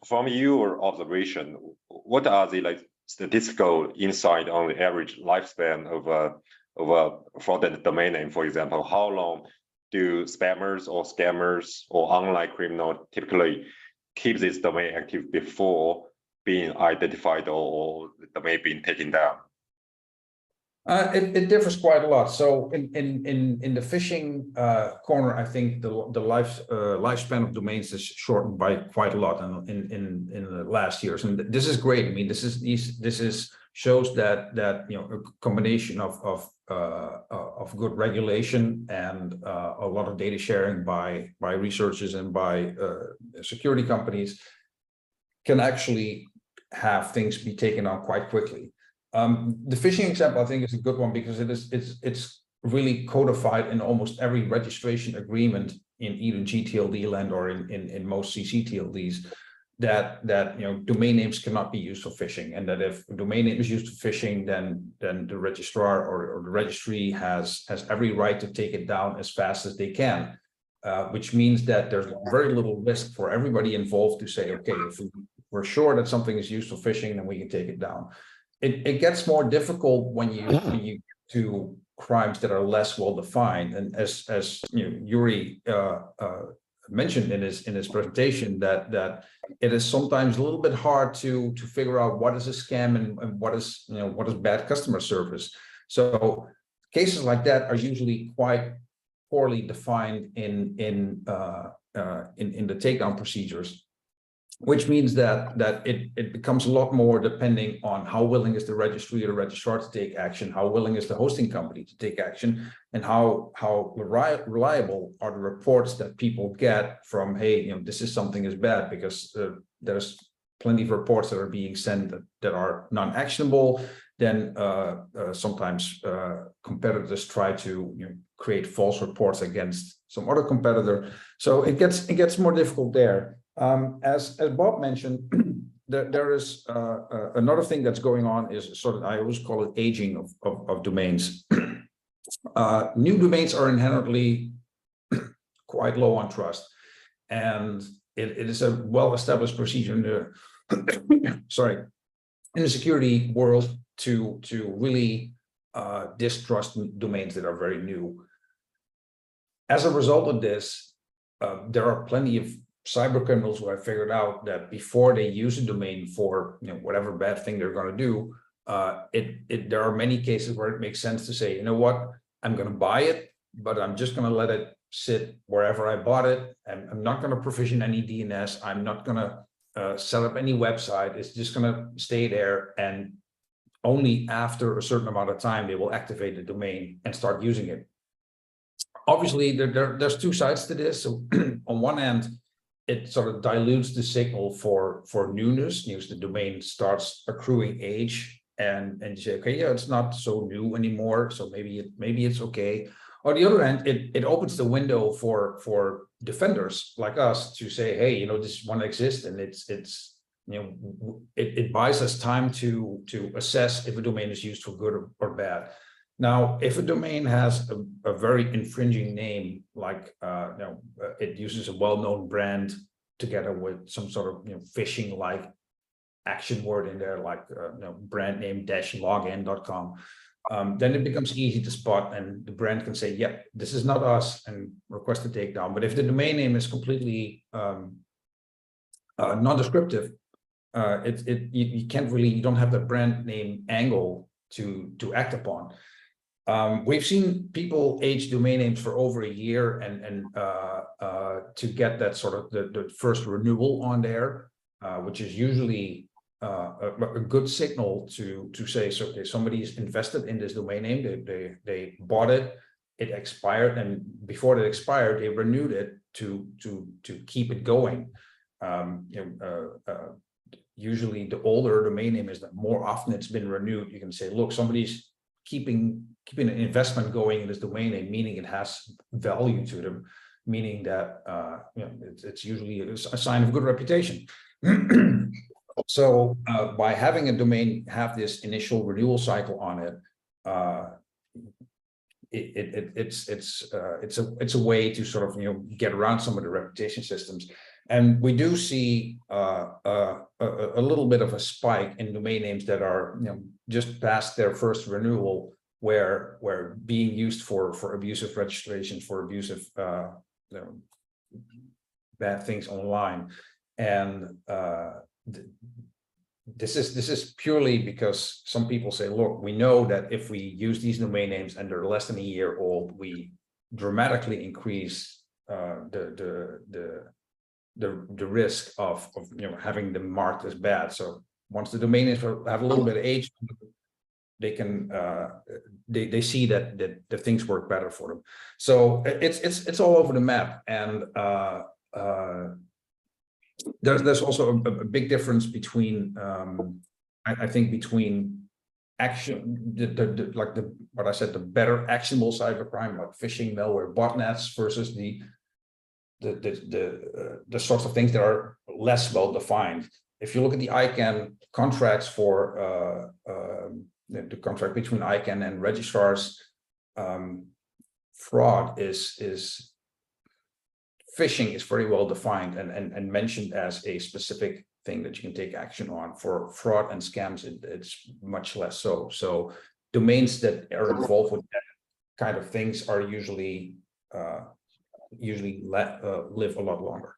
from your observation, what are the statistical insight on the average lifespan of a fraudulent domain name? For example, how long do spammers or scammers or online criminals typically keep this domain active before being identified or the domain being taken down? It differs quite a lot. So in the phishing corner, I think the lifespan of domains is shortened by quite a lot in the last years, and this is great. I mean, this shows that a combination of good regulation and a lot of data sharing by researchers and by security companies can actually have things be taken on quite quickly. The phishing example, I think, is a good one because it's really codified in almost every registration agreement in either GTLD land or in most CCTLDs that domain names cannot be used for phishing, and that if a domain name is used for phishing, then the registrar or the registry has every right to take it down as fast as they can, which means that there's very little risk for everybody involved to say, okay, if we're sure that something is used for phishing, then we can take it down. It gets more difficult when you get to crimes that are less well defined, and as Yuri mentioned in his presentation, that it is sometimes a little bit hard to figure out what is a scam and what is bad customer service. So cases like that are usually quite poorly defined in the takedown procedures, which means that it becomes a lot more depending on how willing is the registry or the registrar to take action, how willing is the hosting company to take action, and how reliable are the reports that people get from, hey, this is something is bad, because there's plenty of reports that are being sent that are non-actionable. Then sometimes competitors try to create false reports against some other competitor. So it gets more difficult there. As Bob mentioned, there is another thing that's going on is sort of, I always call it aging of domains. New domains are inherently quite low on trust, and it is a well-established procedure in the in the security world to really distrust domains that are very new. As a result of this, there are plenty of cybercriminals who have figured out that before they use a domain for whatever bad thing they're going to do, there are many cases where it makes sense to say, you know what, I'm going to buy it, but I'm just going to let it sit wherever I bought it. And I'm not going to provision any DNS. I'm not going to set up any website. It's just going to stay there, and only after a certain amount of time they will activate the domain and start using it. Obviously, there's two sides to this. So on one end, it sort of dilutes the signal for newness. The domain starts accruing age, and you say, okay, yeah, it's not so new anymore, so maybe it's okay. On the other end, it opens the window for defenders like us to say, hey, this one exists, and it buys us time to assess if a domain is used for good or bad. Now, if a domain has a very infringing name, like it uses a well-known brand together with some sort of phishing-like action word in there, like brand name -login.com, then it becomes easy to spot, and the brand can say, "Yep, this is not us," and request a takedown. But if the domain name is completely non-descriptive, you can't really, you don't have the brand name angle to act upon. We've seen people age domain names for over a year and to get that sort of the first renewal on there, which is usually a good signal to say, so okay, somebody's invested in this domain name, they bought it, it expired, and before it expired, they renewed it to keep it going. Usually the older domain name is, the more often it's been renewed, you can say, look, somebody's keeping an investment going in this domain name, meaning it has value to them, meaning that it's usually a sign of good reputation. So by having a domain have this initial renewal cycle on it, it's a way to sort of get around some of the reputation systems. And we do see a little bit of a spike in domain names that are just past their first renewal, where being used for abusive registrations, for abusive bad things online. And this is purely because some people say, look, we know that if we use these domain names and they're less than a year old, we dramatically increase the risk of having them marked as bad. So once the domain names have a little bit of age, they can they see that the things work better for them. So it's all over the map. And there's also a big difference between I think between action, what I said, the better actionable cybercrime like phishing, malware, botnets, versus the sorts of things that are less well defined. If you look at the ICANN contracts for the contract between ICANN and registrars, fraud is phishing is very well defined and mentioned as a specific thing that you can take action on. For fraud and scams, it's much less so. So domains that are involved with that kind of things are usually live a lot longer.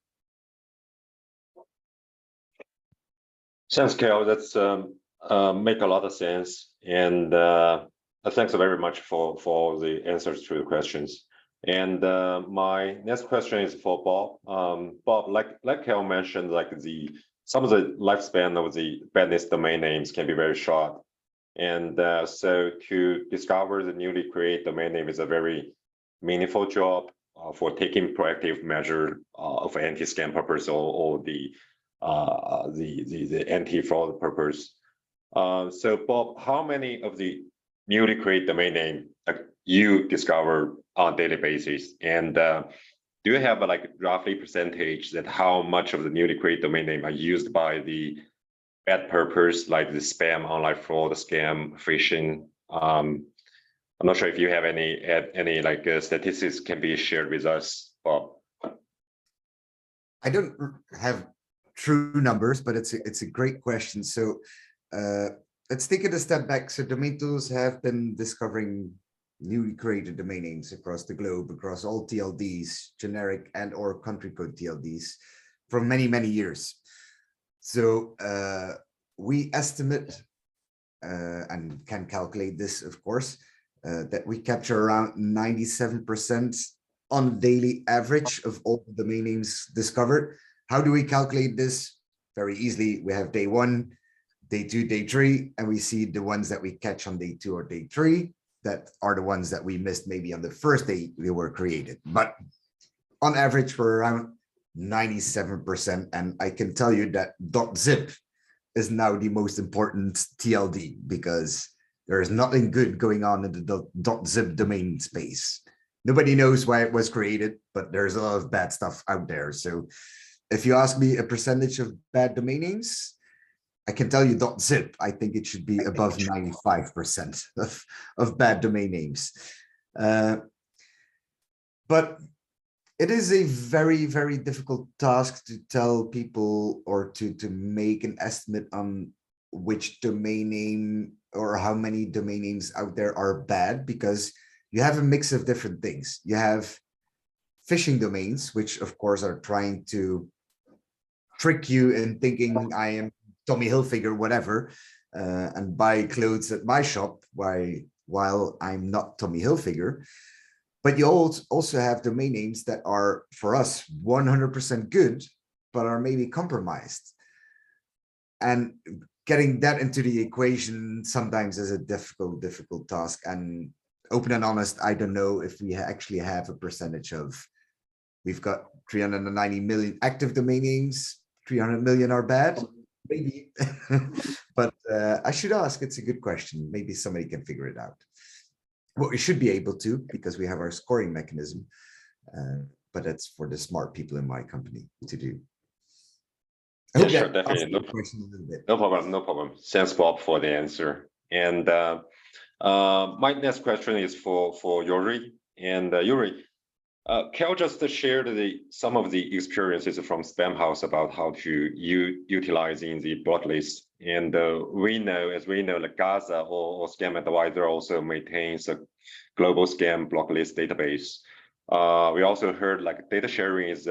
Thanks, Kel. That's make a lot of sense, and thanks very much for all the answers to the questions. And my next question is for Bob. Bob, like Kel mentioned, like some of the lifespan of the badness domain names can be very short, and so to discover the newly created domain name is a very meaningful job for taking proactive measure of anti-scam purpose or the anti-fraud purpose. So Bob, how many of the newly created domain name you discover on a daily basis? And do you have like roughly percentage that how much of the newly created domain name are used by the bad purpose, like the spam, online fraud, scam, phishing? I'm not sure if you have any like statistics can be shared with us, Bob. I don't have true numbers, but it's a great question. So let's take it a step back. So DomainTools have been discovering newly created domain names across the globe, across all TLDs, generic and or country code TLDs, for many, many years. So we estimate and can calculate this, of course, that we capture around 97% on daily average of all the domain names discovered. How do we calculate this? Very easily. We have day 1, day 2, day 3, and we see the ones that we catch on day 2 or day 3. That are the ones that we missed maybe on the first day they were created. But on average, we're around 97%. And I can tell you that .zip is now the most important TLD because there is nothing good going on in the .zip domain space. Nobody knows why it was created, but there's a lot of bad stuff out there. So if you ask me a percentage of bad domain names, I can tell you .zip, I think it should be above 95% of bad domain names. But it is a very, very difficult task to tell people or to make an estimate on which domain name or how many domain names out there are bad, because you have a mix of different things. You have phishing domains, which of course are trying to trick you in thinking I am Tommy Hilfiger, whatever, and buy clothes at my shop while I'm not Tommy Hilfiger. But you also have domain names that are, for us, 100% good, but are maybe compromised. And getting that into the equation sometimes is a difficult task. And open and honest, I don't know if we actually have a percentage of, we've got 390 million active domain names, 300 million are bad. Maybe, but I should ask. It's a good question. Maybe somebody can figure it out. What we should be able to, because we have our scoring mechanism, but that's for the smart people in my company to do. Yeah, sure, definitely. No problem. Thanks, Bob, for the answer. And my next question is for Yuri. And Yuri, Cal just shared some of the experiences from Spamhaus about how to utilizing the blocklist. And we know, like Gaza or Scam Advisor also maintains a global scam blocklist database. We also heard like data sharing is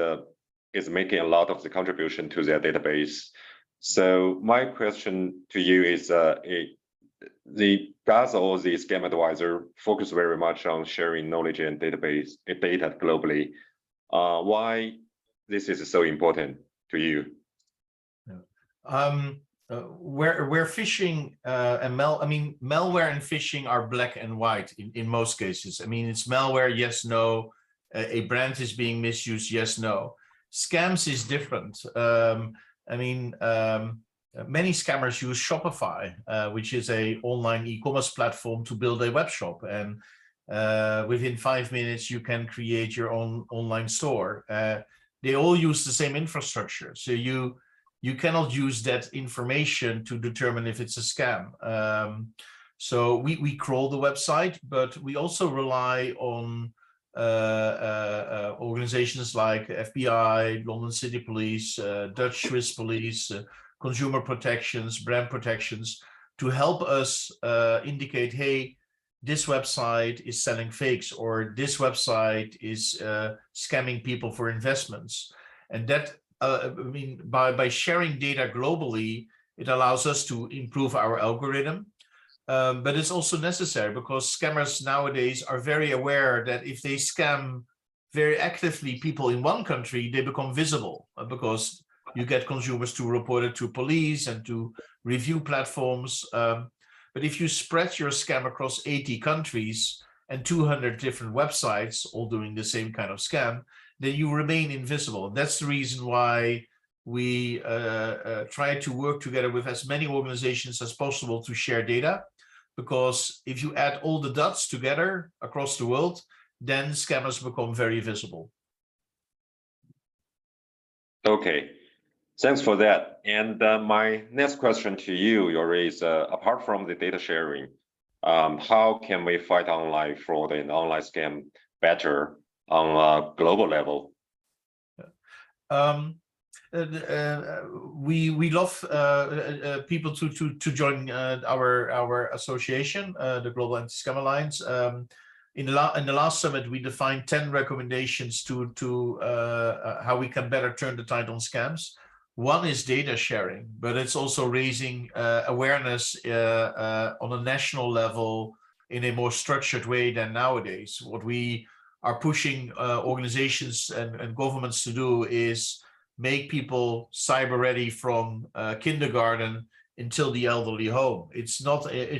making a lot of the contribution to their database. So my question to you is, the Gaza or the Scam Advisor focus very much on sharing knowledge and database data globally. Why this is so important to you? Where phishing and malware and phishing are black and white in most cases. I mean, it's malware, yes, no. A brand is being misused, yes, no. Scams is different. Many scammers use Shopify, which is an online e-commerce platform, to build a web shop. And within 5 minutes, you can create your own online store. They all use the same infrastructure. So you cannot use that information to determine if it's a scam. So we crawl the website, but we also rely on organizations like FBI, London City Police, Dutch Swiss Police, consumer protections, brand protections, to help us indicate, hey, this website is selling fakes, or this website is scamming people for investments. And that, by sharing data globally, it allows us to improve our algorithm. But it's also necessary because scammers nowadays are very aware that if they scam very actively people in one country, they become visible because you get consumers to report it to police and to review platforms. But if you spread your scam across 80 countries and 200 different websites, all doing the same kind of scam, then you remain invisible. That's the reason why we try to work together with as many organizations as possible to share data. Because if you add all the dots together across the world, then scammers become very visible. Okay, thanks for that. And my next question to you, Yuri, is apart from the data sharing, how can we fight online fraud and online scam better on a global level? We love people to join our association, the Global Anti-Scam Alliance. In the last summit, we defined 10 recommendations to how we can better turn the tide on scams. One is data sharing, but it's also raising awareness on a national level in a more structured way than nowadays. What we are pushing organizations and governments to do is make people cyber ready from kindergarten until the elderly home. It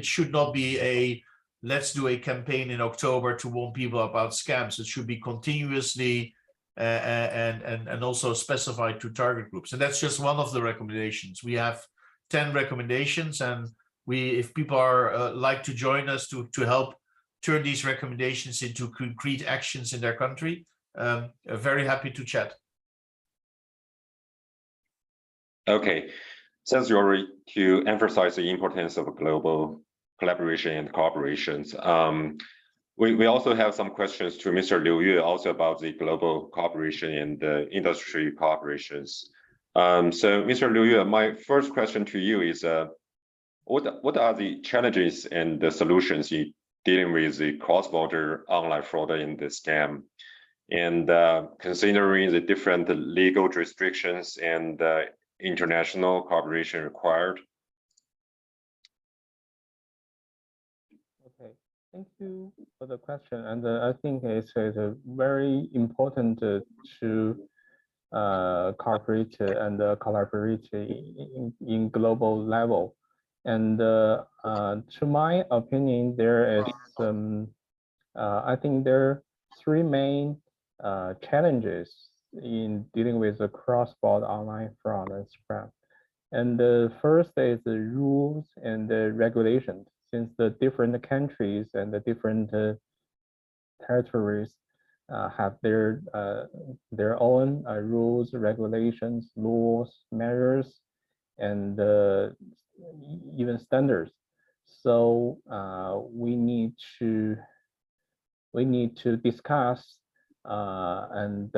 should not be a let's do a campaign in October to warn people about scams. It should be continuously and also specified to target groups. And that's just one of the recommendations. We have 10 recommendations, and if people are like to join us to help turn these recommendations into concrete actions in their country, very happy to chat. Okay, thanks, Yuri, to emphasize the importance of global collaboration and cooperations. We also have some questions to Mr. Liu Yue also about the global cooperation and the industry cooperations. So Mr. Liu Yue, my first question to you is, what are the challenges and the solutions in dealing with the cross-border online fraud and the scam? And considering the different legal restrictions and international cooperation required? Okay, thank you for the question. And I think it's very important to cooperate and collaborate in global level. And to my opinion, there is I think there are three main challenges in dealing with the cross-border online fraud and scam. And the first is the rules and the regulations, since the different countries and the different territories have their own rules, regulations, laws, measures, and even standards. So we need to discuss and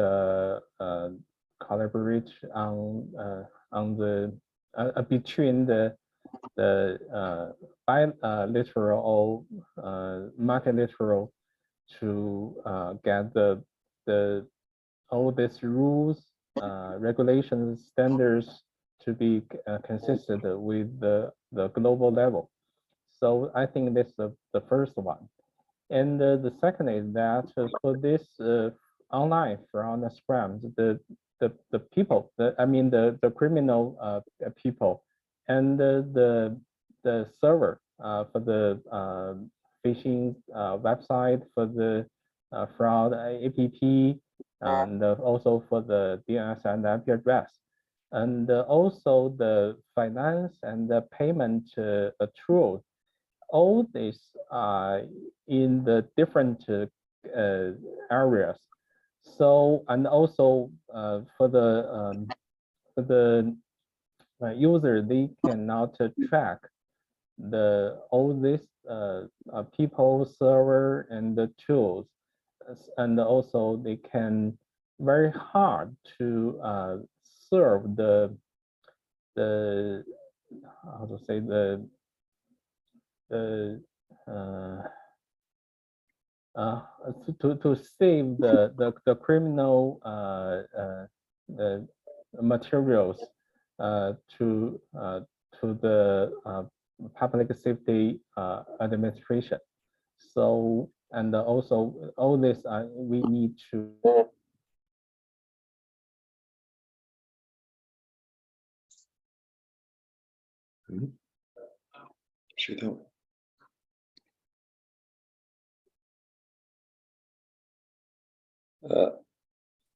collaborate on the between the bilateral or multilateral to get all these rules, regulations, standards to be consistent with the global level. So I think that's the first one. And the second is that for this online fraud and scams, the people, the criminal people, and the server for the phishing website, for the fraud app, and also for the DNS and IP address, and also the finance and the payment tools. All these are in the different areas. So, and also for the user, they cannot track all this people, server, and the tools, and also they can very hard to serve the how to say to save the criminal materials to the public safety administration. So, and also all this we need to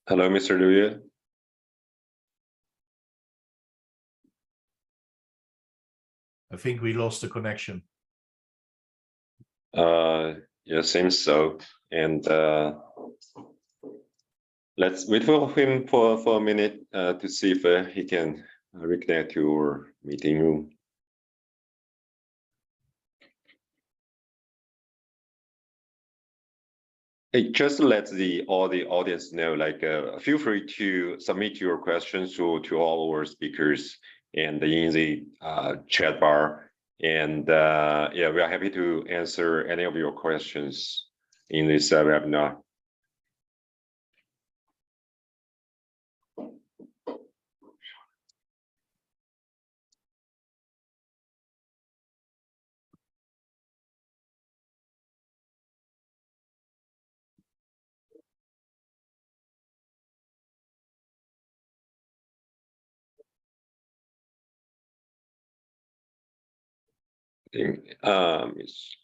Hello, Mr. Liu Yue. I think we lost the connection. Yeah, seems so. And let's wait for him for a minute to see if he can reconnect to our meeting room. Hey, just to let all the audience know, like, feel free to submit your questions to all our speakers and in the chat bar. And yeah, we are happy to answer any of your questions in this webinar. Yes.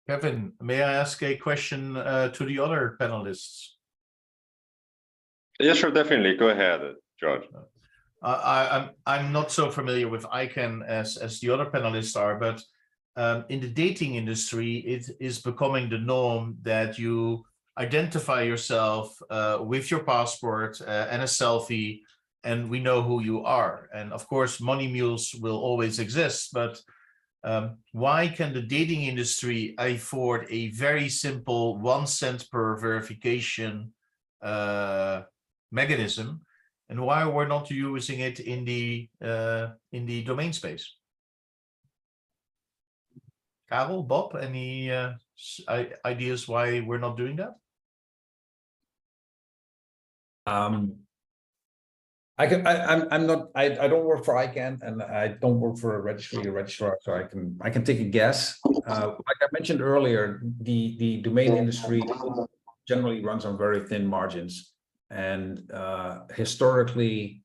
Kevin, may I ask a question to the other panelists? Yeah, sure, definitely. Go ahead, George. I'm not so familiar with ICANN as the other panelists are, but in the dating industry, it is becoming the norm that you identify yourself with your passport and a selfie, and we know who you are. And of course, money mules will always exist, but why can the dating industry afford a very simple 1 cent per verification mechanism, and why we're not using it in the domain space? Karel, Bob, any ideas why we're not doing that? I don't work for ICANN, and I don't work for a registry or registrar, so I can take a guess. Like I mentioned earlier, the domain industry generally runs on very thin margins, and historically,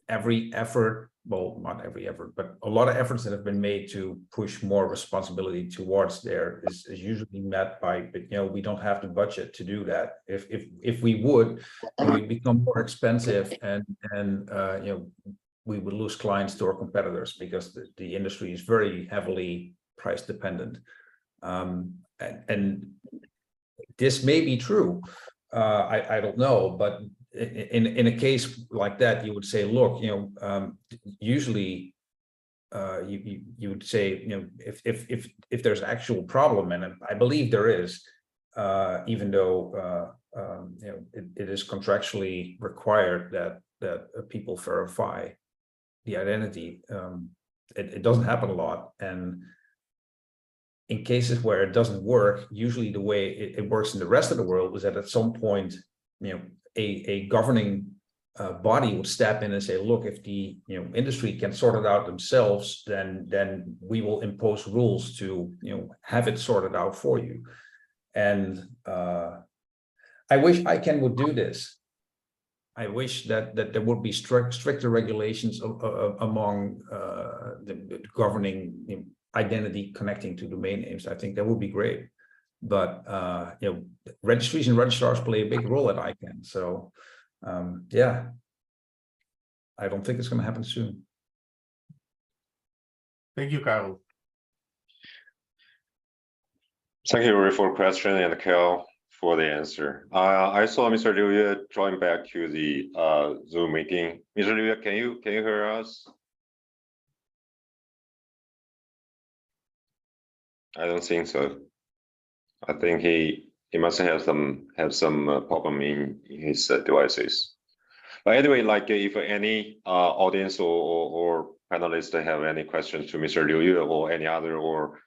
every effort, well, not every effort, but a lot of efforts that have been made to push more responsibility towards there is usually met by, but you know, we don't have the budget to do that. If we would, we become more expensive, and you know, we would lose clients to our competitors, because the industry is very heavily price dependent. And this may be true. I don't know, but in a case like that, you would say, look, you know, usually you would say, you know, if there's actual problem, and I believe there is, even though you know, it is contractually required that people verify the identity. It doesn't happen a lot, and in cases where it doesn't work, usually the way it works in the rest of the world is that at some point, you know, a governing body would step in and say, look, if the industry can sort it out themselves, then we will impose rules to have it sorted out for you. And I wish ICANN would do this. I wish that there would be stricter regulations among the governing identity connecting to domain names. I think that would be great. But registries and registrars play a big role at ICANN. So yeah, I don't think it's going to happen soon. Thank you, Karel. Thank you, Rory, for the question, and Kel for the answer. I saw Mr. Liu join back to the Zoom meeting. Mr. Liu, can you hear us? I don't think so. I think he must have some problem in his devices. But anyway, like if any audience or panelists have any questions to Mr. Liu or any other or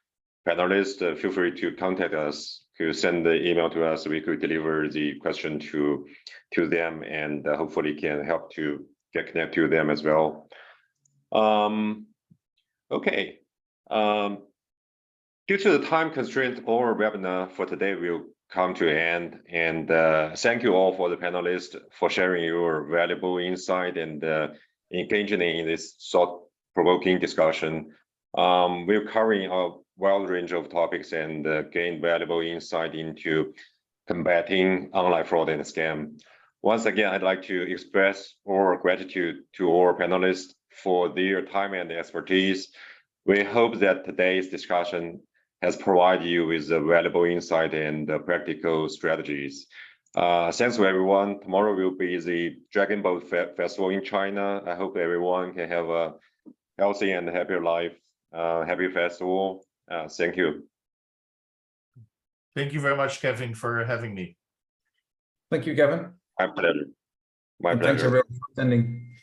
panelists, feel free to contact us, to send the email to us. We could deliver the question to them, and hopefully can help to get connected to them as well. Okay. Due to the time constraint, our webinar for today will come to an end. And thank you all for the panelists for sharing your valuable insight and engaging in this thought-provoking discussion. We're covering a wide range of topics and gain valuable insight into combating online fraud and scam. Once again, I'd like to express our gratitude to our panelists for their time and expertise. We hope that today's discussion has provided you with valuable insight and practical strategies. Thanks to everyone. Tomorrow will be the Dragon Boat Festival in China. I hope everyone can have a healthy and happier life. Happy festival. Thank you. Thank you very much, Kevin, for having me. Thank you, Kevin. My pleasure. My And pleasure. thanks everyone for attending.